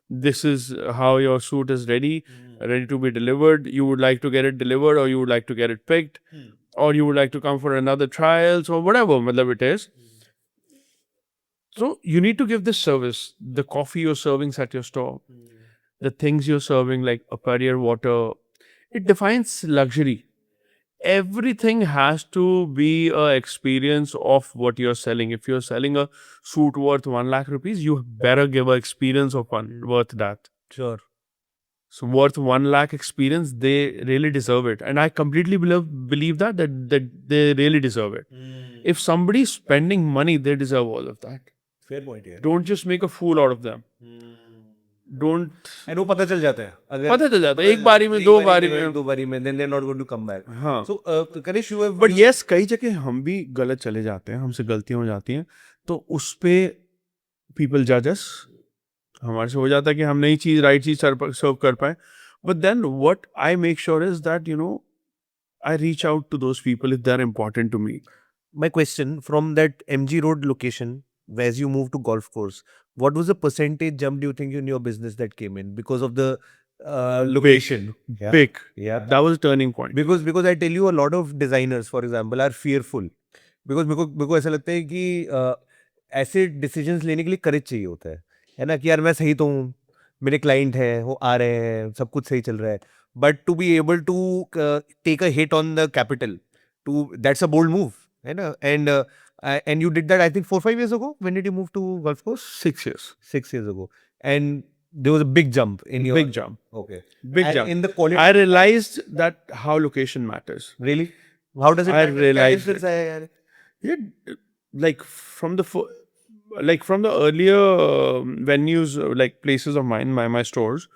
This is how your suit is ready, ready to be delivered. You would like to get it delivered, or you would like to get it picked, or you would like to come for another trials, or whatever matlab it is. So you need to give this service. The coffee you're serving at your store, the things you're serving like a Perrier water, it defines luxury. Everything has to be a experience of what you're selling. If you're selling a suit worth 1 lakh rupees, you better give an experience of one worth that. Sure. So worth 1 lakh experience, they really deserve it. And I completely believe that they really deserve it. If somebody's spending money, they deserve all of that. Fair point here. Don't just make a fool out of them. Don't. And वो पता चल जाता है अगर पता चल जाता है एक बारी में दो बारी में. then they're not going to come back. हाँ. So Kanish, you have but yes कई जगह हम भी गलत चले जाते हैं, हमसे गलतियां हो जाती हैं, तो उस पे पीपल जजस हमारे से हो जाता है कि हम नई चीज राइट चीज सर्व कर पाए. But then what I make sure is that I reach out to those people if they are important to me. my question from that MG Road location, as you moved to golf course, what was the percentage jump do you think in your business that came in because of the location? Yeah. Big. Yeah. That was a turning point. Because I tell you, a lot of designers, for example, are fearful. Because मेरे को ऐसा लगता है कि ऐसे decisions लेने के लिए courage चाहिए होता है ना, कि यार मैं सही तो हूँ, मेरे client हैं, वो आ रहे हैं, सब कुछ सही चल रहा है, but to be able to take a hit on the capital, that's a bold move, है ना, and you did that I think 4-5 years ago. When did you move to golf course? 6 years. 6 years ago, and there was a big jump in your Big jump. Okay. Big And jump. in the quality. I realized that how location matters. Really? How does it I matter? realized क्या difference आया यार? Yeah, like from the earlier venues, like places of mine, my stores,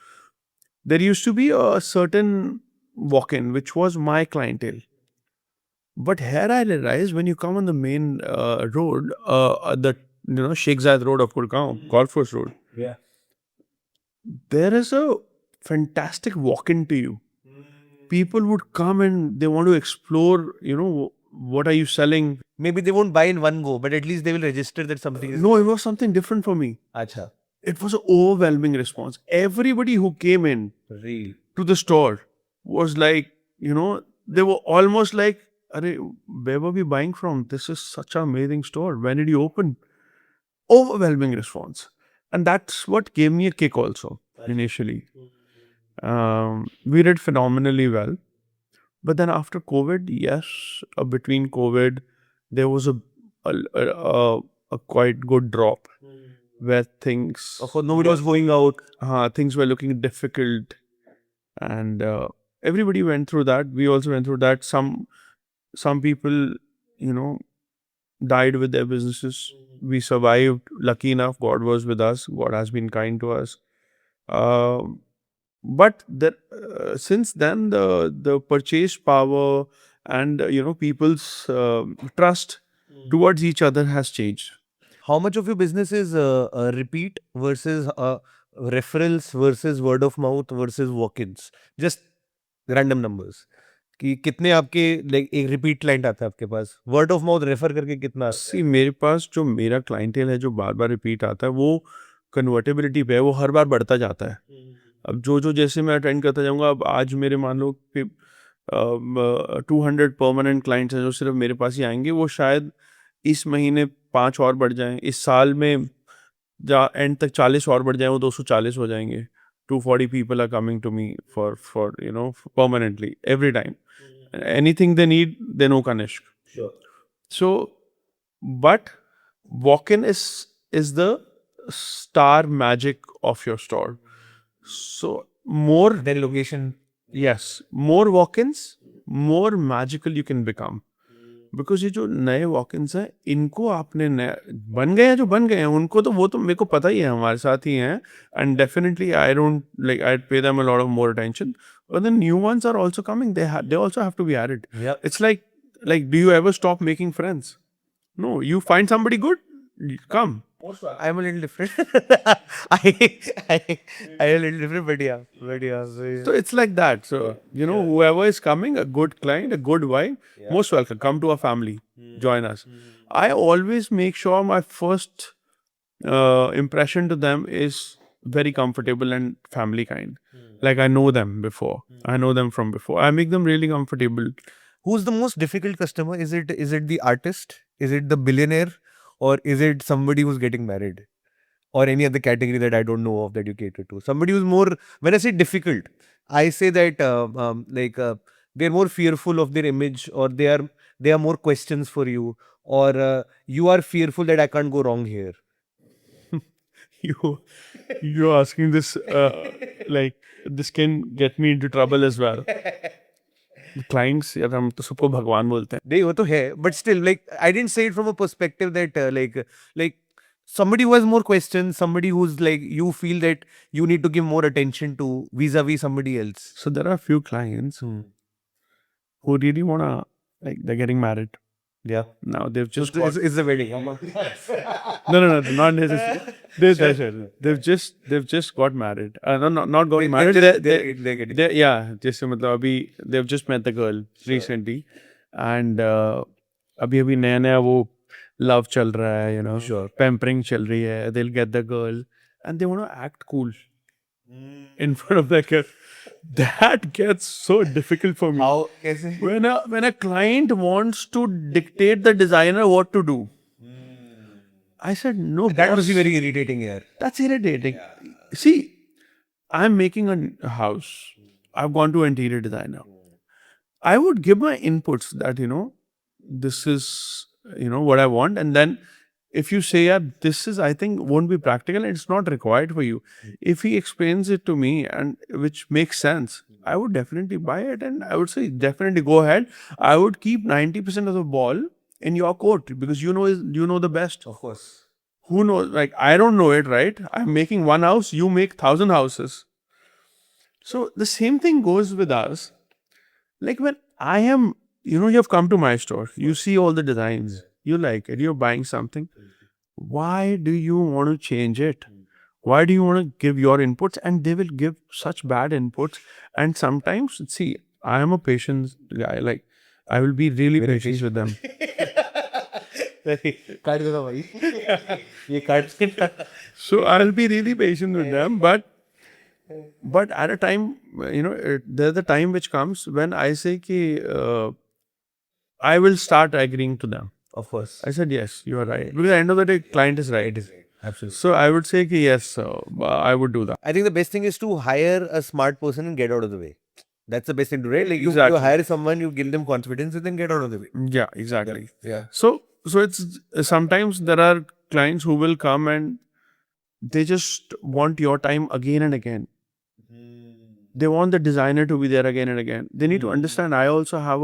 there used to be a certain walk-in which was my clientele. But here I realized when you come on the main road, the Sheikh Zayed Road of Gurgaon, Golf Course Road, Yeah. there is a fantastic walk-in to you. People would come and they want to explore, what are you selling? Maybe they won't buy in one go, but at least they will register that something is. No, it was something different for me. Acha. It was an overwhelming response. Everybody who came in Real. to the store was like, they were almost like, where were we buying from? This is such an amazing store. When did you open? Overwhelming response. And that's what gave me a kick also initially. We did phenomenally well. But then after COVID, yes, between COVID, there was a quite good drop where things... Of course, nobody was going out. Things were looking difficult. And everybody went through that. We also went through that. Some people, died with their businesses. We survived. Lucky enough, God was with us. God has been kind to us. But since then, the purchase power and people's trust towards each other has changed. How much of your business is repeat versus referrals versus word of mouth versus walk-ins? Just random numbers. कि कितने आपके like एक repeat client आता है आपके पास, word of mouth refer करके कितना? See, मेरे पास जो मेरा clientele है जो बार बार repeat आता है वो convertibility पे है, वो हर बार बढ़ता जाता है. अब जो जैसे मैं अटेंड करता जाऊंगा, अब आज मेरे मान लो 200 परमानेंट क्लाइंट्स हैं जो सिर्फ मेरे पास ही आएंगे, वो शायद इस महीने 5 और बढ़ जाएं, इस साल में एंड तक 40 और बढ़ जाएं, वो 240 हो जाएंगे. 240 people are coming to me for permanently every time. Anything they need, they know Kanishk. Sure. So, but walk-in is the star magic of your store. So more Then location. yes, more walk-ins, more magical you can become. Because ये जो नए वॉक-इन्स हैं इनको आपने बन गए हैं जो बन गए हैं उनको तो वो तो मेरे को पता ही है हमारे साथ ही हैं and definitely I don't like I pay them a lot of more attention but the new ones are also coming they also have to be added Yeah. It's like do you ever stop making friends? No, you find somebody good, come. I'm a little different. I, I'm a little different, but yeah. So it's like that. So whoever is coming, a good client, a good wife, most welcome. Come to our family, join us. I always make sure my first impression to them is very comfortable and family kind. Like I know them before. I know them from before. I make them really comfortable. Who's the most difficult customer? Is it the artist? Is it the billionaire? Or is it somebody who's getting married? Or any other category that I don't know of that you cater to? Somebody who's more, when I say difficult, I say that they're more fearful of their image, or they are more questions for you, or you are fearful that I can't go wrong here. You're asking this like this can get me into trouble as well. Clients, यार हम तो सबको भगवान बोलते हैं. They वो तो है, but still, like, I didn't say it from a perspective that like somebody who has more questions, somebody who's like you feel that you need to give more attention to vis-a-vis somebody else. So there are a few clients who really wanna like they're getting married. Yeah. Now they've just got, It's a wedding. no, not necessarily. They've just got married. No, not got married. They're getting. Yeah, जैसे मतलब अभी they've just met the girl recently, and अभी नया वो love चल रहा है, Sure. pampering चल रही है. They'll get the girl, and they want to act cool in front of the girl. That gets so difficult for me. How? कैसे? When a client wants to dictate the designer what to do, I said no. That boss. must be very irritating here. That's irritating. See, I'm making a house. I've gone to an interior designer. I would give my inputs that this is what I want, and then if you say yeah, this is I think won't be practical and it's not required for you. If he explains it to me and which makes sense, I would definitely buy it, and I would say definitely go ahead. I would keep 90% of the ball in your court because you know the best. Of course. Who knows? Like I don't know it, right? I'm making one house, you make 1,000 houses. So the same thing goes with us. Like when I am, you have come to my store, you see all the designs, you like it, you're buying something. Why do you want to change it? Why do you want to give your inputs? And they will give such bad inputs. And sometimes, see, I am a patient guy. Like, I will be really patient with them. काट देगा भाई. ये काट. So I'll be really patient with them. But at a time, there's a time which comes when I say ki, I will start agreeing to them. Of course. I said, yes, you are right. Because at the end of the day, client is right. It is right. Absolutely. So I would say, ki, yes, I would do that. I think the best thing is to hire a smart person and get out of the way. That's the best thing to do, right? Like you Exactly. hire someone, you give them confidence, and then get out of the way. Yeah, exactly. Yeah. So it's sometimes there are clients who will come and they just want your time again and again. They want the designer to be there again and again. They need to understand I also have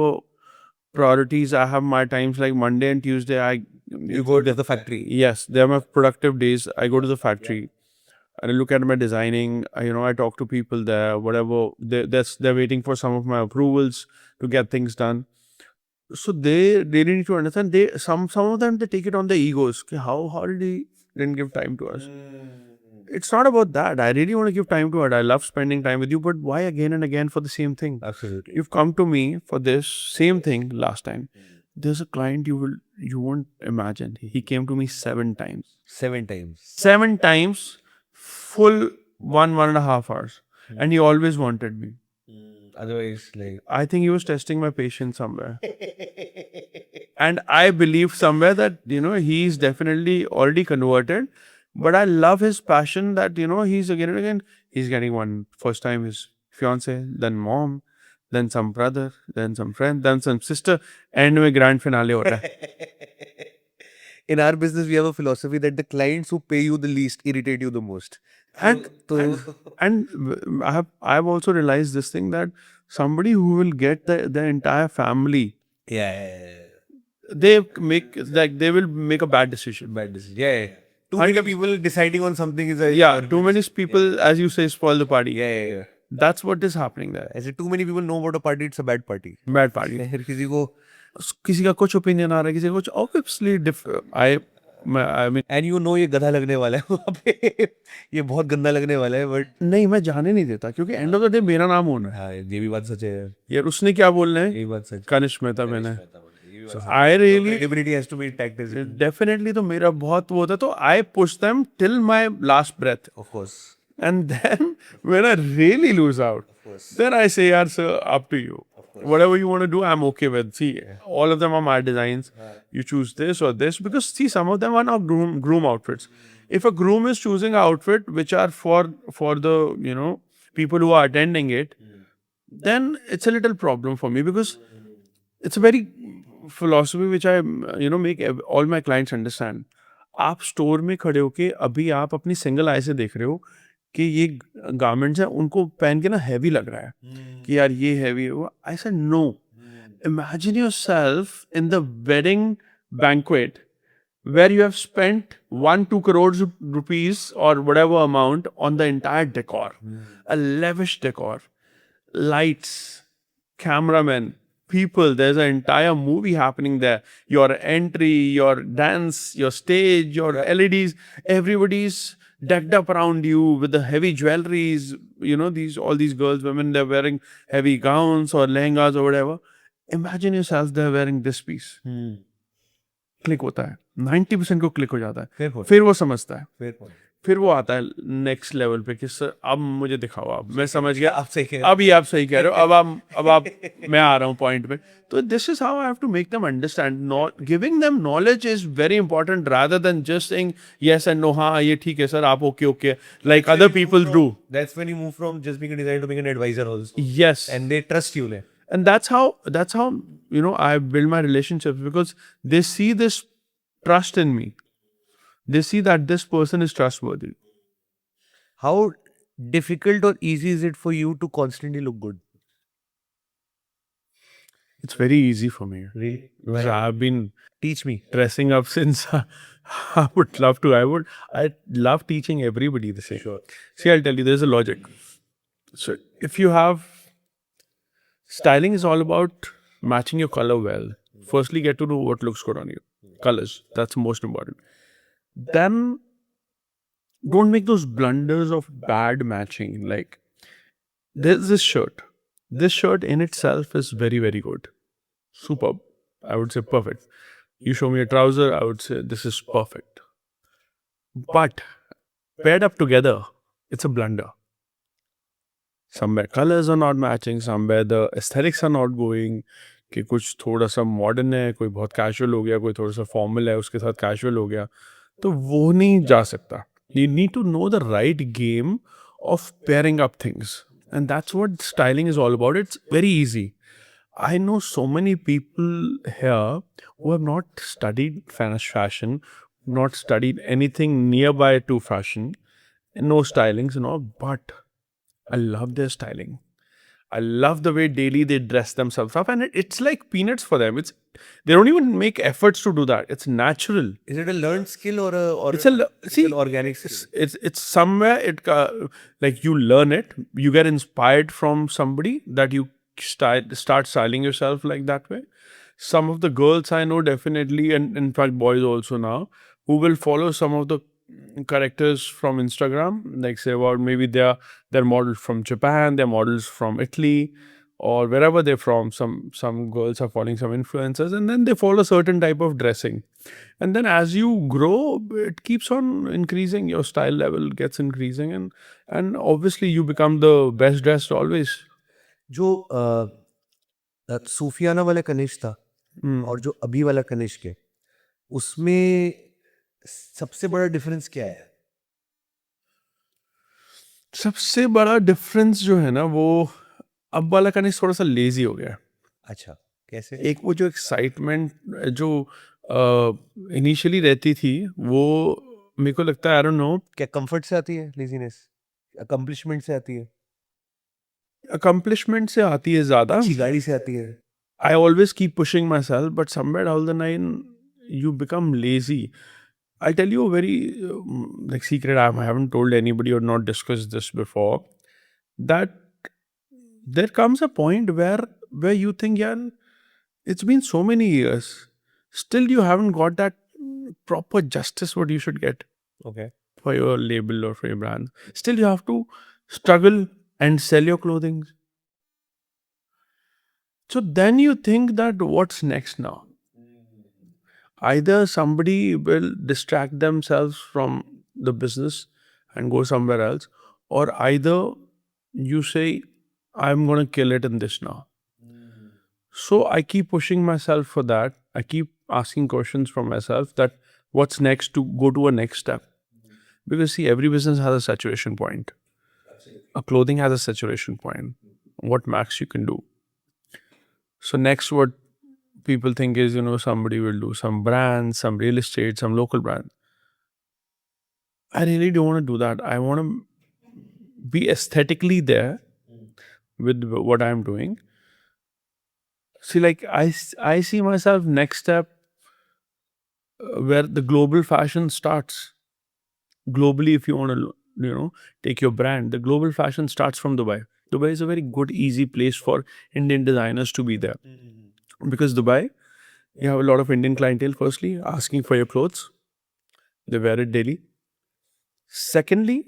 priorities. I have my times like Monday and Tuesday. You go to the factory. Yes, they are my productive days. I go to the factory and I look at my designing. I talk to people there. Whatever they're waiting for some of my approvals to get things done. So they really need to understand. Some of them they take it on their egos. Okay, how did he didn't give time to us? It's not about that. I really want to give time to it. I love spending time with you, but why again and again for the same thing? Absolutely. You've come to me for this same thing last time. There's a client you won't imagine. He came to me 7 times. 7 times. 7 times, full 1.5 hours. And he always wanted me. Otherwise, like. I think he was testing my patience somewhere. And I believe somewhere that, he's definitely already converted. But I love his passion that, he's again and again, he's getting one first time his fiance, then mom, then some brother, then some friend, then some sister, and with grand finale ho raha hai. In our business, we have a philosophy that the clients who pay you the least irritate you the most. And I've also realized this thing that somebody who will get the entire family. Yeah. they make like they will make a bad decision. Bad decision. Yeah. Too many people deciding on something is a Yeah, too many people, as you say, spoil the party. Yeah. That's what is happening there. ऐसे too many people know about a party, it's a bad party. Bad party. फिर किसी को किसी का कुछ opinion आ रहा है, किसी का कुछ, obviously I mean, and you know ये गधा लगने वाला है वहाँ पे ये बहुत गंदा लगने वाला है बट नहीं, मैं जाने नहीं देता, क्योंकि एंड ऑफ द डे मेरा नाम होना है हाँ ये भी बात सच है यार। उसने क्या बोलना है, ये बात सच कनिष्क मेहता मैंने, I really credibility has to be intact as it. Definitely, तो मेरा बहुत वो होता है, तो I push them till my last breath, Of course. and then when I really lose out, then I say, yaar sir, up to you, whatever you want to do, I'm okay with. See, all of them are my designs, you choose this or this, because see, some of them are not groom outfits. If a groom is choosing an outfit which are for the, you know, people who are attending it, then it's a little problem for me, because it's a very philosophy which I, you know, make all my clients understand. आप store में खड़े होके अभी आप अपनी single I से देख रहे हो कि ये गारमेंट्स हैं, उनको पहन के ना हैवी लग रहा है कि यार ये हैवी है। I said no, imagine yourself in the wedding banquet where you have spent 1-2 crores rupees or whatever amount on the entire decor, a lavish decor, lights, cameramen, people, there's an entire movie happening there. Your entry, your dance, your stage, your LEDs, everybody's decked up around you with the heavy jewelries. You know, all these girls, women, they're wearing heavy gowns or lehengas or whatever. Imagine yourself, they're wearing this piece. Click होता है, 90% को click हो जाता है, फिर वो समझता है, फिर वो आता है नेक्स्ट लेवल पे कि सर अब मुझे दिखाओ, अब मैं समझ गया, आप सही कह रहे अब ये आप सही कह रहे हो, अब आप मैं आ रहा हूँ पॉइंट पे। तो this is how I have to make them understand, not giving them knowledge is very important rather than just saying yes and no, हाँ ये ठीक है सर, आप okay like other people do. That's when you move from just being a designer to being an advisor also. Yes, And they trust you. and that's how you know I build my relationships, because they see this trust in me, they see that this person is trustworthy. How difficult or easy is it for you to constantly look good? It's very easy for me, Really? because I've been Teach me. dressing up since I would love to. I love teaching everybody the same. Sure. See, I'll tell you, there's a logic. So if you have, styling is all about matching your color well. Firstly, get to know what looks good on you. Colors, that's most important. Then don't make those blunders of bad matching. Like, there's this shirt. This shirt in itself is very, very good. Superb. I would say perfect. You show me a trouser, I would say this is perfect. But paired up together, it's a blunder. Somewhere colors are not matching, somewhere the aesthetics are not going. कि कुछ थोड़ा सा modern है, कोई बहुत casual हो गया, कोई थोड़ा सा फॉर्मल है, उसके साथ कैजुअल हो गया, तो वो नहीं जा सकता. You need to know the right game of pairing up things. And that's what styling is all about. It's very easy. I know so many people here who have not studied fashion, not studied anything nearby to fashion, no stylings and all, but I love their styling. I love the way daily they dress themselves up, and it's like peanuts for them. They don't even make efforts to do that. It's natural. Is it a learned skill or It's an organic skill? It's somewhere like you learn it. You get inspired from somebody that you start styling yourself like that way. Some of the girls I know definitely, and in fact boys also now, who will follow some of the characters from Instagram, like say about maybe they're models from Japan, they're models from Italy, or wherever they're from. Some girls are following some influencers, and then they follow a certain type of dressing. And then as you grow, it keeps on increasing. Your style level gets increasing, and obviously you become the best dressed always. जो सूफियाना वाला कनिष्क था और जो अभी वाला कनिष्क है, उसमें सबसे बड़ा डिफरेंस क्या है? सबसे बड़ा डिफरेंस जो है ना, वो अब वाला कनिष्क थोड़ा सा लेजी हो गया. अच्छा, कैसे? एक वो जो एक्साइटमेंट जो इनिशियली रहती थी, वो मेरे को लगता है, आई डोंट नो, क्या कंफर्ट से आती है लेजीनेस, अकम्प्लिशमेंट से आती है, अकम्प्लिशमेंट से आती है ज्यादा, गाड़ी से आती है? I always keep pushing myself, but somewhere down the line, you become lazy. I'll tell you a very like secret I haven't told anybody or not discussed this before. That there comes a point where you think, yeah, it's been so many years, still you haven't got that proper justice what you should get Okay. for your label or for your brand. Still, you have to struggle and sell your clothing. So then you think that what's next now? Either somebody will distract themselves from the business and go somewhere else, or either you say, I'm going to kill it in this now. So I keep pushing myself for that. I keep asking questions from myself that what's next to go to a next step. Because see, every business has a saturation point. A clothing has a saturation point. What max you can do. So next, what people think is, somebody will do some brand, some real estate, some local brand. I really don't want to do that. I want to be aesthetically there with what I'm doing. See, like I see myself next step where the global fashion starts. Globally, if you want to, take your brand, the global fashion starts from Dubai. Dubai is a very good, easy place for Indian designers to be there. Because Dubai, you have a lot of Indian clientele, firstly, asking for your clothes. They wear it daily. Secondly,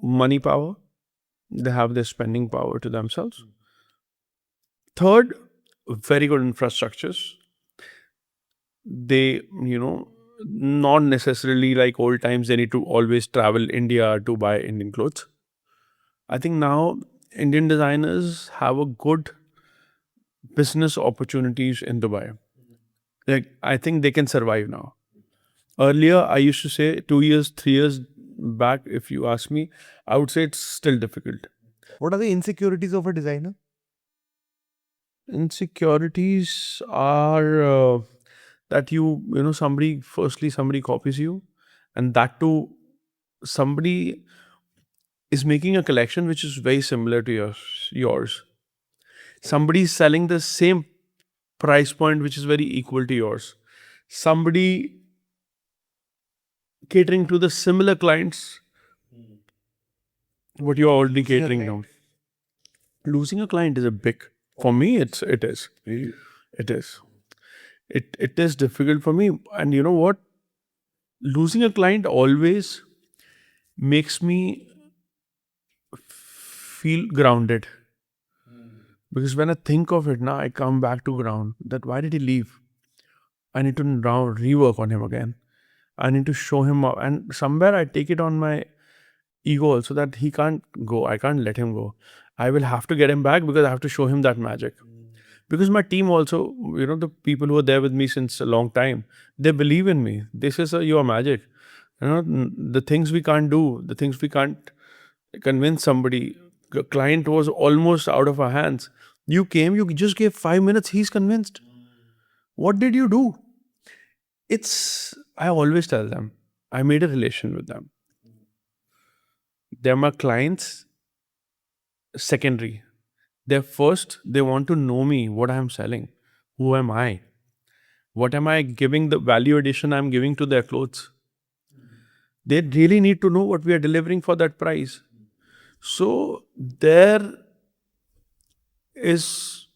money power. They have their spending power to themselves. Third, very good infrastructures. They, not necessarily like old times, they need to always travel India to buy Indian clothes. I think now Indian designers have a good business opportunities in Dubai. Like, I think they can survive now. Earlier, I used to say 2 years, 3 years back, if you ask me, I would say it's still difficult. What are the insecurities of a designer? Insecurities are that somebody copies you, and that too, somebody is making a collection which is very similar to yours. Somebody is selling the same price point which is very equal to yours. Somebody catering to the similar clients what you're already catering now. Losing a client is a big, for me it is. It is. It is difficult for me. And you know what? Losing a client always makes me feel grounded. Because when I think of it now, I come back to ground. That why did he leave? I need to now rework on him again. I need to show him up. And somewhere I take it on my ego also that he can't go. I can't let him go. I will have to get him back because I have to show him that magic. Because my team also, the people who are there with me since a long time, they believe in me. This is your magic. The things we can't do, the things we can't convince somebody. The client was almost out of our hands. You came, you just gave 5 minutes, he's convinced. What did you do? I always tell them, I made a relation with them. They're my clients, secondary. They're first, they want to know me, what I'm selling. Who am I? What am I giving, the value addition I'm giving to their clothes? They really need to know what we are delivering for that price. So there is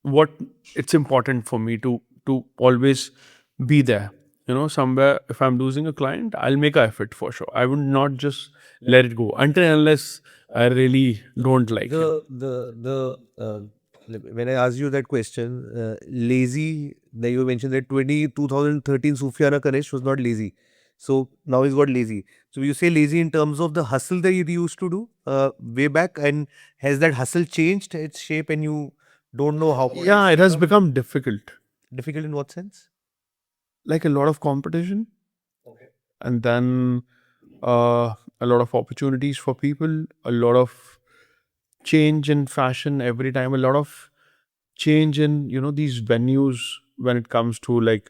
what it's important for me to always be there. Somewhere if I'm losing a client, I'll make an effort for sure. I would not just let it go until unless I really don't like it. When I asked you that question, lazy, then you mentioned that 2013 Sufiana Ganesh was not lazy. So now he's got lazy. So you say lazy in terms of the hustle that you used to do way back, and has that hustle changed its shape and you don't know how? Yeah, it has become difficult. Difficult in what sense? Like a lot of competition. Okay. And then a lot of opportunities for people, a lot of change in fashion every time, a lot of change in these venues when it comes to like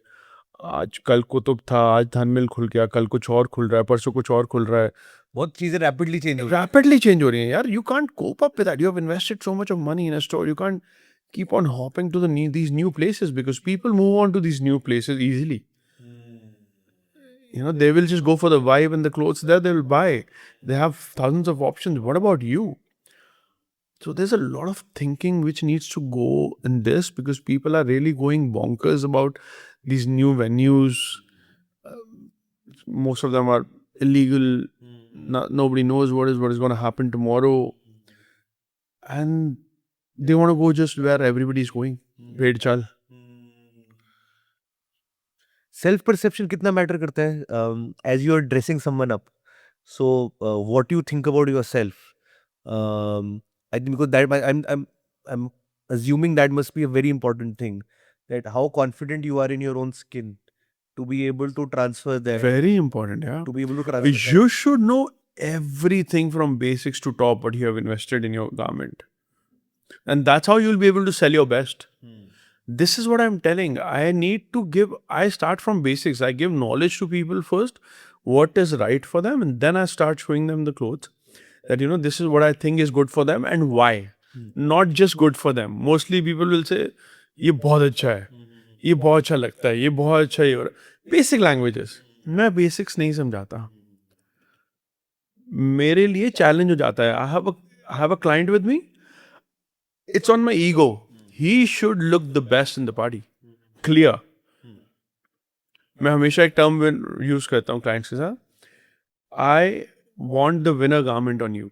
आज कल कुतुब था, आज धनमिल खुल गया, कल कुछ और खुल रहा है, परसों कुछ और खुल रहा है. बहुत चीजें rapidly change हो Rapidly change हो रही हैं यार. You can't cope up with that. You have invested so much of money in a store. You can't keep on hopping to these new places because people move on to these new places easily. They will just go for the vibe and the clothes there they will buy. They have thousands of options. What about you? So there's a lot of thinking which needs to go in this because people are really going bonkers about these new venues. Most of them are illegal. Nobody knows what is going to happen tomorrow, and they want to go just where everybody's going. Paid chal. Self perception कितना matter करता है as you are dressing someone up so what you think about yourself I think because that I'm assuming that must be a very important thing, that how confident you are in your own skin to be able to transfer that, Very important, yeah. to be able to transfer that. You should know everything from basics to top what you have invested in your garment. And that's how you'll be able to sell your best. This is what I'm telling. I start from basics. I give knowledge to people first, what is right for them, and then I start showing them the clothes. That, this is what I think is good for them and why. Not just good for them. Mostly people will say, ये बहुत अच्छा है, ये बहुत अच्छा लगता है, ये बहुत अच्छा है. Basic languages. मैं basics नहीं समझाता. मेरे लिए challenge हो जाता है. I have a client with me. It's on my ego. He should look the best in the party. Clear. मैं हमेशा एक term use करता हूँ clients के साथ. I want the winner garment on you.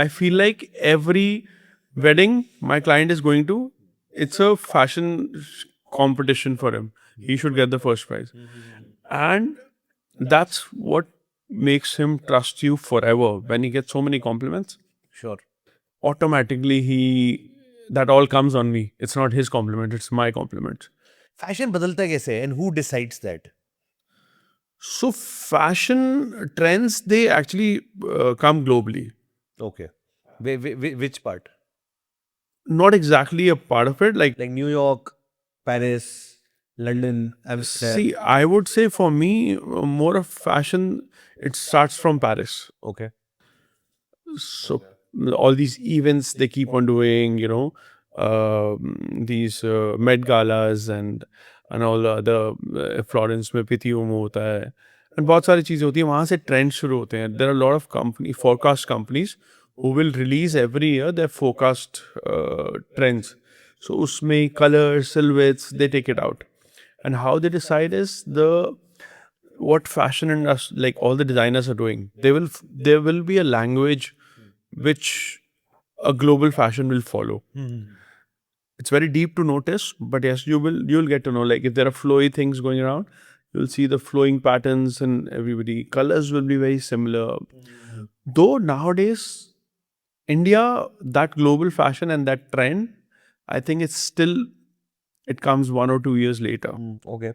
I feel like every wedding my client is going to, it's a fashion competition for him. He should get the first prize. And that's what makes him trust you forever. When he gets so many compliments, Sure. automatically that all comes on me. It's not his compliment, it's my compliment. Fashion बदलता है कैसे and who decides that? So fashion trends, they actually come globally. Okay. Which part? Not exactly a part of it. Like Like New York, Paris, London, Amsterdam. see, I would say for me, more of fashion, it starts from Paris. Okay. So all these events they keep on doing, these Met Galas and all the other Florence में PTO में होता है, and बहुत सारी चीज़ें होती हैं, वहाँ से trends शुरू होते हैं. There are a lot of forecast companies who will release every year their forecast trends. So उसमें colors, silhouettes, they take it out. And how they decide is what fashion industry, like all the designers are doing. There will be a language which a global fashion will follow. It's very deep to notice, but yes, you'll get to know. Like if there are flowy things going around, you'll see the flowing patterns and everybody. Colors will be very similar. Though nowadays, India, that global fashion and that trend, I think it comes 1 or 2 years later. Okay.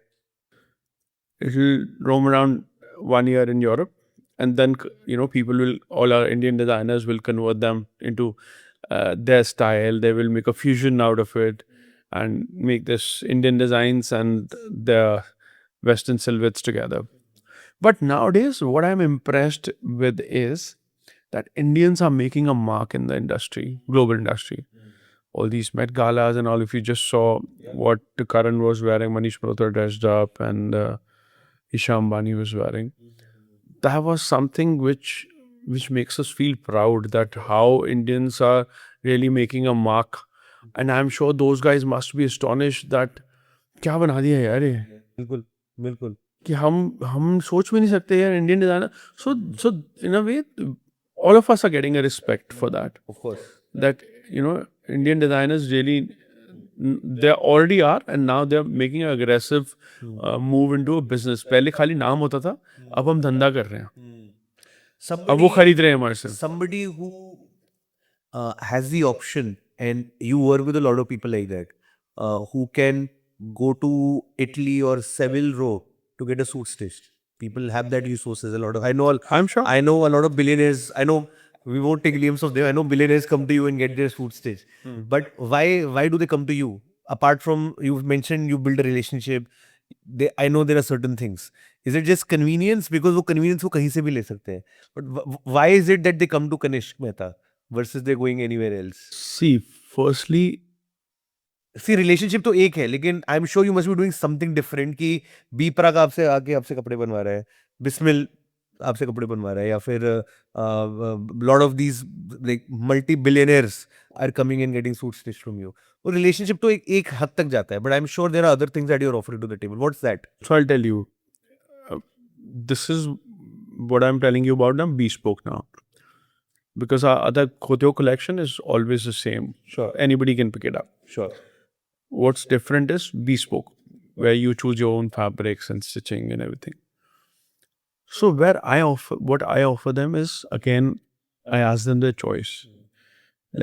It'll roam around 1 year in Europe, and then all our Indian designers will convert them into their style. They will make a fusion out of it and make this Indian designs and the Western silhouettes together. But nowadays, what I'm impressed with is that Indians are making a mark in the industry, global industry. All these Met Galas and all, if you just saw what Karan was wearing, Manish Malhotra dressed up, and Isha Ambani was wearing, that was something which makes us feel proud that how Indians are really making a mark. And I'm sure those guys must be astonished that क्या बना दिया यार ये, बिल्कुल बिल्कुल कि हम सोच भी नहीं सकते यार Indian designer. So in a way, all of us are getting a respect for that. Of course. That Indian designers really, they already are, and now they're making an aggressive move into a business. पहले खाली नाम होता था, अब हम धंधा कर रहे हैं, अब वो खरीद रहे हैं हमारे से. Somebody who has the option, and you work with a lot of people like that, who can go to Italy or Seville Row to get a suit stitched. People have that resources. I'm sure. I know a lot of billionaires. I know we won't take names of them. I know billionaires come to you and get their suit stitched. But why do they come to you? Apart from, you've mentioned you build a relationship. I know there are certain things. Is it just convenience? Because वो convenience वो कहीं से भी ले सकते हैं. But why is it that they come to Kanishk Mehta versus they're going anywhere else? See, firstly, C relationship तो एक है, लेकिन आई am sure you must be doing something different कि बी प्राक आपसे आके आपसे कपड़े बनवा रहा है, बिस्मिल आपसे कपड़े बनवा रहा है, या फिर lot of these like multi billionaires are coming and getting suit stitch from you. वो रिलेशनशिप तो एक हद तक जाता है, but I am sure there are other things that you are offering to the table. What's that? so I'll tell you, uh, this is what I'm telling you about now, bespoke now. Because our other Koteo collection is always the same. Sure. Anybody can pick it up. Sure. What's different is bespoke, where you choose your own fabrics and stitching and everything. So what I offer them is, again, I ask them their choice.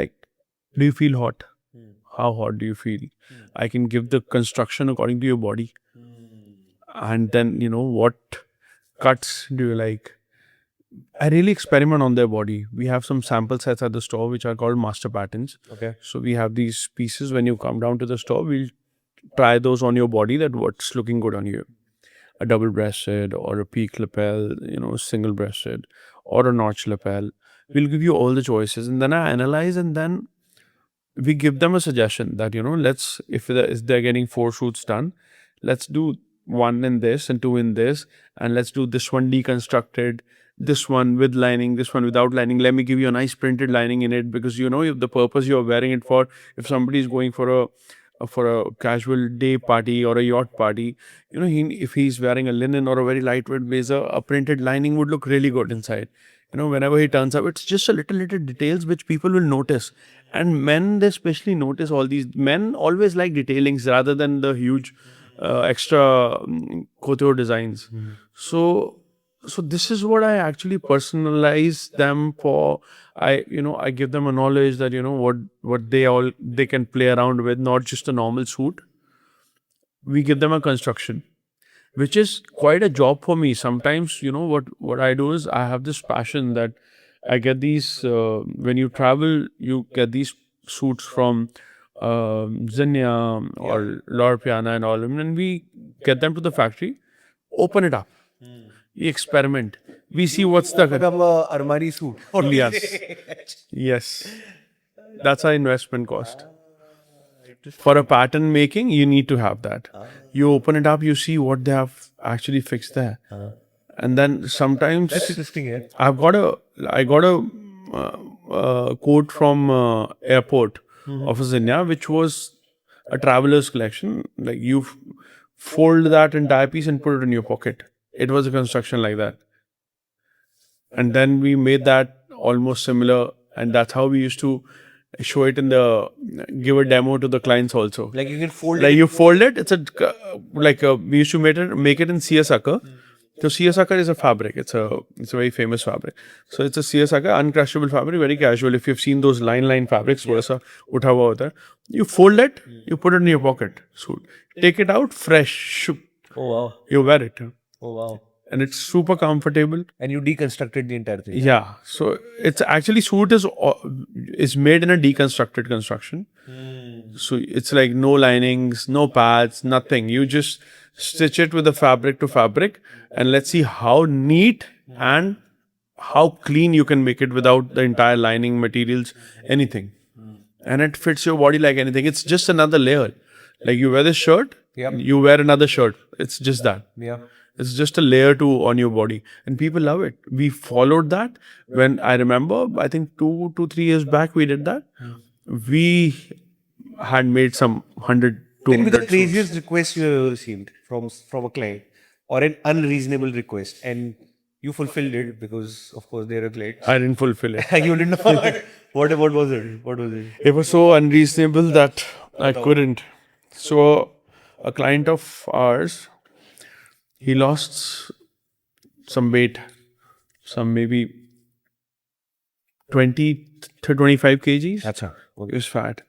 Like, do you feel hot? How hot do you feel? I can give the construction according to your body. And then, what cuts do you like? I really experiment on their body. We have some sample sets at the store which are called master patterns. Okay. So we have these pieces. When you come down to the store, we'll try those on your body, that what's looking good on you. A double-breasted or a peak lapel, single-breasted or a notch lapel. We'll give you all the choices, and then I analyze, and then we give them a suggestion that, if they're getting 4 shoots done, let's do 1 in this and 2 in this, and let's do this one deconstructed, this one with lining, this one without lining. Let me give you a nice printed lining in it, because if the purpose you're wearing it for, if somebody is going for a casual day party or a yacht party, if he's wearing a linen or a very lightweight blazer, a printed lining would look really good inside. Whenever he turns up, it's just a little details which people will notice. And men, they especially notice all these. Men always like detailings rather than the huge extra couture designs. So this is what I actually personalize them for. I give them a knowledge that what they can play around with, not just a normal suit. We give them a construction, which is quite a job for me. Sometimes, what I do is, I have this passion that I get these, when you travel, you get these suits from Zinnia or Lord Piana and all, and we get them to the factory, open it up, we experiment, we see what's the... Become a Armani suit. Yes. That's our investment cost. For a pattern making, you need to have that. You open it up, you see what they have actually fixed there. And then sometimes... That's interesting, yeah. I got a quote from airport of a Zinnia, which was a traveler's collection. Like, you fold that entire piece and put it in your pocket. It was a construction like that. And then we made that almost similar, and that's how we used to show it give a demo to the clients also. Like, you can fold Like, it. you fold it, it's we used to make it in seersucker. So seersucker is a fabric. It's a very famous fabric. So it's a seersucker, uncrushable fabric, very casual. If you've seen those line fabrics, thoda sa utha hua hota hai. You fold it, you put it in your pocket. So take it out, fresh. Oh, wow. You wear it. Oh, wow. And it's super comfortable. And you deconstructed the entire thing. Yeah. So it's actually, suit is made in a deconstructed construction. So it's like no linings, no pads, nothing. You just stitch it with the fabric to fabric, and let's see how neat and how clean you can make it without the entire lining, materials, anything. And it fits your body like anything. It's just another layer. Like, you wear this shirt, Yep. you wear another shirt. It's just that. Yeah. It's just a layer on your body, and people love it. We followed that. When I remember, I think 2 to 3 years back, we did that. We had made some 100, Tell me the 200 suits. craziest request you have ever received from a client, or an unreasonable request, and you fulfilled it because, of course, they're a client. I didn't fulfill it. You did not. What was it? What was it? It was so unreasonable that I couldn't. So, a client of ours, he lost some weight, some maybe 20 to 25 kgs. Acha. He was fat.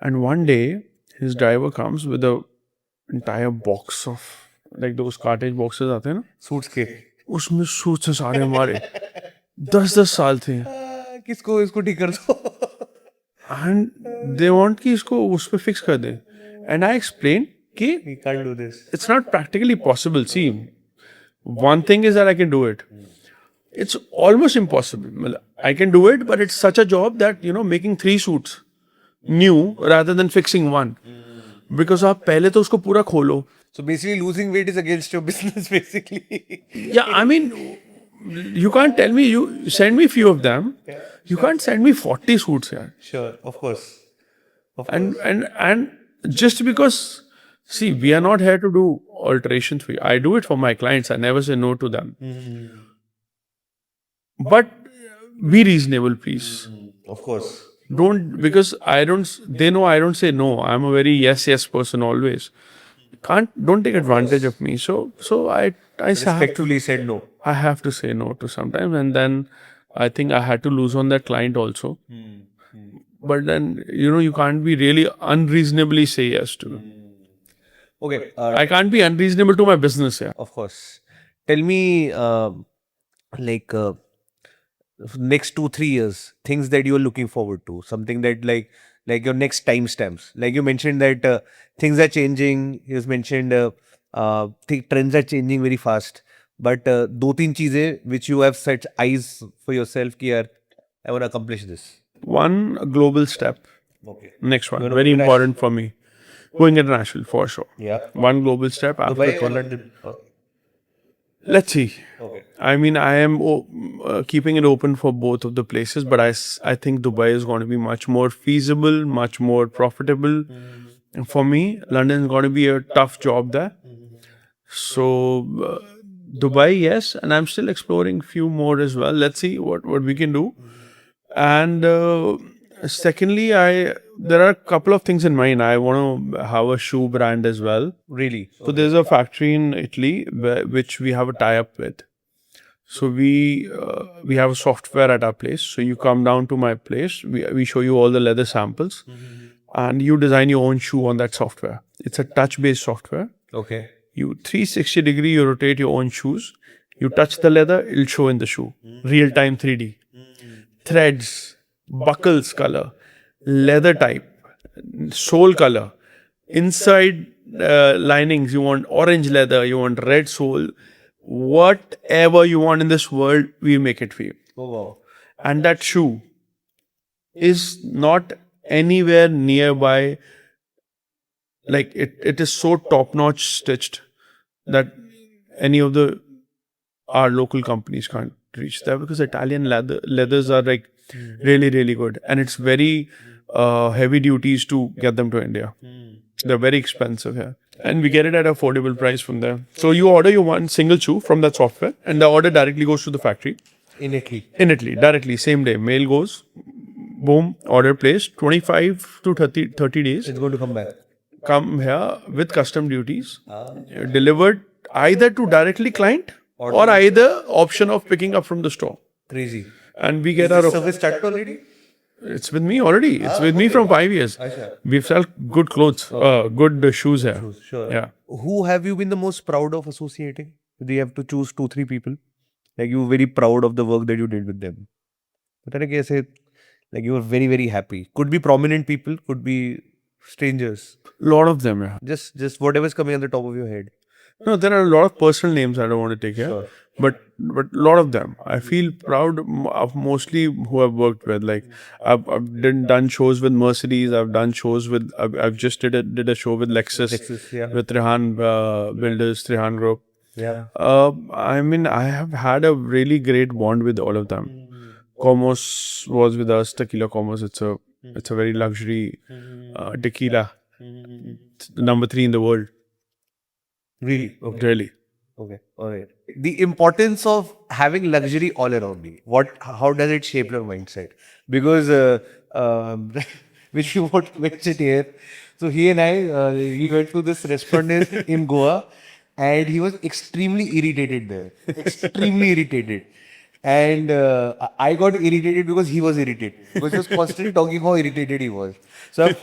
And one day, his driver comes with a entire box of, like those cartage boxes आते हैं ना, Suits के. उसमें suit से सारे हमारे 10 साल थे. किसको इसको ठीक कर दो. And they want कि इसको उस पे fix कर दे. And I explained कि We can't do this. it's not practically possible. See, one thing is that I can do it. It's almost impossible. I can do it, but it's such a job that, making 3 suits new rather than fixing one. Because आप पहले तो उसको पूरा खोलो. So basically, losing weight is against your business, basically. Yeah, I mean, you can't tell me, you send me few of them. You can't send me 40 suits here. Sure, of course. And just because, see, we are not here to do alterations for you. I do it for my clients. I never say no to them. But be reasonable, please. Of course. Because they know I don't say no. I'm a very yes person always. Don't take advantage of me. So I Respectfully said no. I have to say no to sometimes, and then I think I had to lose on that client also. But then you can't be really unreasonably say yes to. Okay. I can't be unreasonable to my business. Yeah. Of course. Tell me, like, next 2-3 years, things that you are looking forward to, something that like your next timestamps. Like you mentioned that things are changing. You mentioned trends are changing very fast. But दो तीन चीजें which you have set eyes for yourself कि यार I want to accomplish this. One global step. Okay. Next one, You wanna very go important for me. Going international for sure. Yeah. One global step after Dubai or 20. London? Let's see. Okay. I mean, I am keeping it open for both of the places, but I think Dubai is going to be much more feasible, much more profitable. And for me, London is going to be a tough job there. So Dubai, yes, and I'm still exploring few more as well. Let's see what we can do. And secondly, there are a couple of things in mind. I want to have a shoe brand as well. Really? So there's a factory in Italy which we have a tie-up with. So we have a software at our place. So you come down to my place. We show you all the leather samples, and you design your own shoe on that software. It's a touch-based software. Okay. You 360 degree, you rotate your own shoes. You touch the leather, it'll show in the shoe. Real-time 3D. Threads, buckles color, leather type, sole color, inside linings, you want orange leather, you want red sole, whatever you want in this world, we make it for you. Oh wow. And that shoe is not anywhere nearby. Like it is so top-notch stitched that any of our local companies can't reach there, because Italian leathers are like really, really good, and it's very heavy duties to get them to India. They're very expensive here, and we get it at an affordable price from there. So you order your one single shoe from that software, and the order directly goes to the factory In Italy. in Italy, directly same day. Mail goes, boom, order placed. 25 to 30 days. It's going to come back. Come here with custom duties, delivered either to directly client or either option of picking up from the store. Crazy. And we get Is our. this service started already? It's with me already. It's with me from 5 years. We've sold good clothes, good shoes here. Sure. Yeah. Who have you been the most proud of associating? Do you have to choose 2-3 people? Like you were very proud of the work that you did with them. But I say, like you were very, very happy. Could be prominent people, could be strangers. Lot of them, yeah. Just whatever's coming on the top of your head. No, there are a lot of personal names I don't want to take here. Sure. But a lot of them. I feel proud of mostly who I've worked with. Like I've done shows with Mercedes. I've done shows with. I've just did a show with Lexus Yeah. with Rehan Builders, Rehan Group. Yeah. I mean, I have had a really great bond with all of them. Comos was with us. Tequila Comos. It's a very luxury tequila. It's number 3 in the world. Really? Okay. Really. Okay. All right. The importance of having luxury all around me. How does it shape your mindset? Because which you won't mention here. So he and I, he went to this restaurant in Goa, and he was extremely irritated there. Extremely irritated. And I got irritated because he was irritated. Because he was constantly talking how irritated he was. So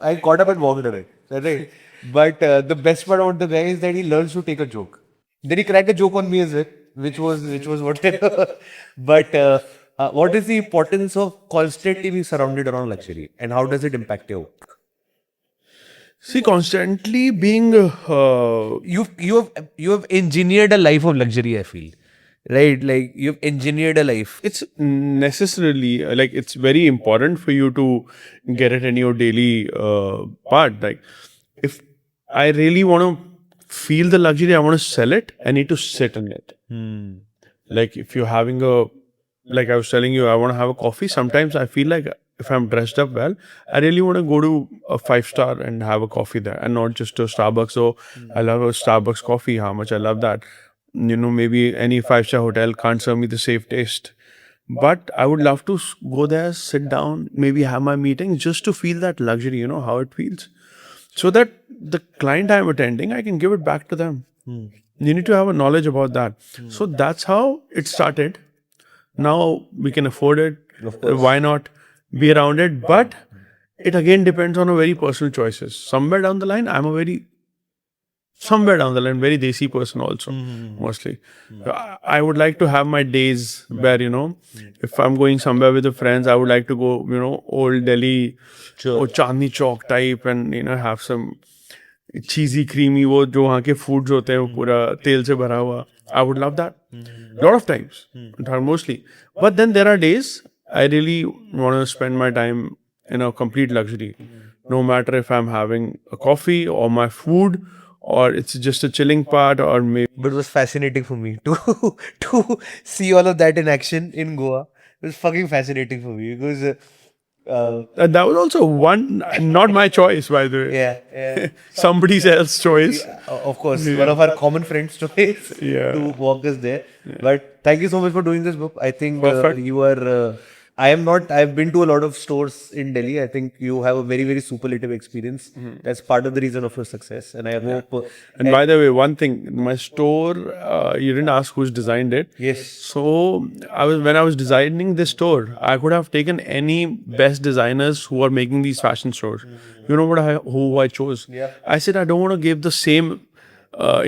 I got up and walked away. Right? But the best part about the guy is that he learns to take a joke. Then he cracked a joke on me as well, which was whatever. But what is the importance of constantly being surrounded around luxury, and how does it impact your work? See, constantly being You have engineered a life of luxury, I feel. right? Like you've engineered a life. It's necessarily like it's very important for you to get it in your daily part. Like, if I really want to feel the luxury, I want to sell it, I need to sit in it. Like, if you're having a, like I was telling you, I want to have a coffee. Sometimes I feel like if I'm dressed up well, I really want to go to a 5-star and have a coffee there, and not just a Starbucks. So I love a Starbucks coffee. How much I love that. You know, maybe any 5-star hotel can't serve me the same taste. But I would love to go there, sit down, maybe have my meeting just to feel that luxury, you know, how it feels. So that the client I'm attending, I can give it back to them. You need to have a knowledge about that. So that's how it started. Now we can afford it. Why not be around it? But it again depends on a very personal choices. Somewhere down the line, somewhere down the line, very desi person also, mostly. I would like to have my days where, you know, if I'm going somewhere with the friends, I would like to go, you know, old Delhi or Chandni Chowk type, and, you know, have some cheesy, creamy, वो जो वहाँ के foods होते हैं वो पूरा तेल से भरा हुआ. I would love that. Lot of times, mostly. But then there are days I really want to spend my time in a complete luxury. No matter if I'm having a coffee or my food, or it's just a chilling part, or maybe. But it was fascinating for me to to see all of that in action in Goa. It was fucking fascinating for me because And that was also one, not my choice, by the way. yeah, Somebody else's choice. of course, one of our common friends choice Yeah. to walk us there. But thank you so much for doing this, book. I think Perfect. you are. I am not. I've been to a lot of stores in Delhi. I think you have a very, very superlative experience. That's part of the reason of your success. And I hope. And by the way, one thing, my store, you didn't ask who's designed it. Yes. So when I was designing this store, I could have taken any best designers who are making these fashion stores. You know who I chose? Yeah. I said I don't want to give the same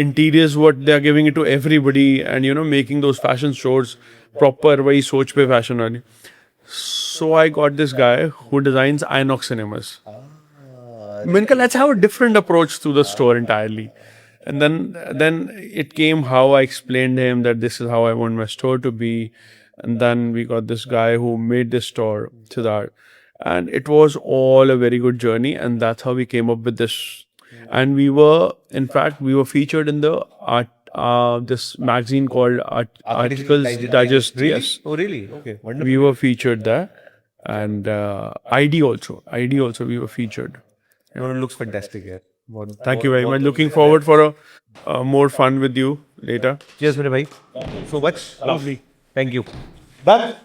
interiors what they are giving it to everybody, and, you know, making those fashion stores proper, वही सोच पे fashion वाली. So I got this guy who designs Inox cinemas. Minka, let's have a different approach to the store entirely. And then it came how I explained him that this is how I want my store to be. And then we got this guy who made this store, Siddharth. And it was all a very good journey. And that's how we came up with this. And we were featured in the this magazine called Articles Digest. Really? Yes. Oh, really? Okay. Wonderful. We were featured there. And ID also we were featured. It looks fantastic here. Thank you very much. Looking forward for a more fun with you later. Cheers, मेरे भाई. So much. Lovely. Thank you. Back.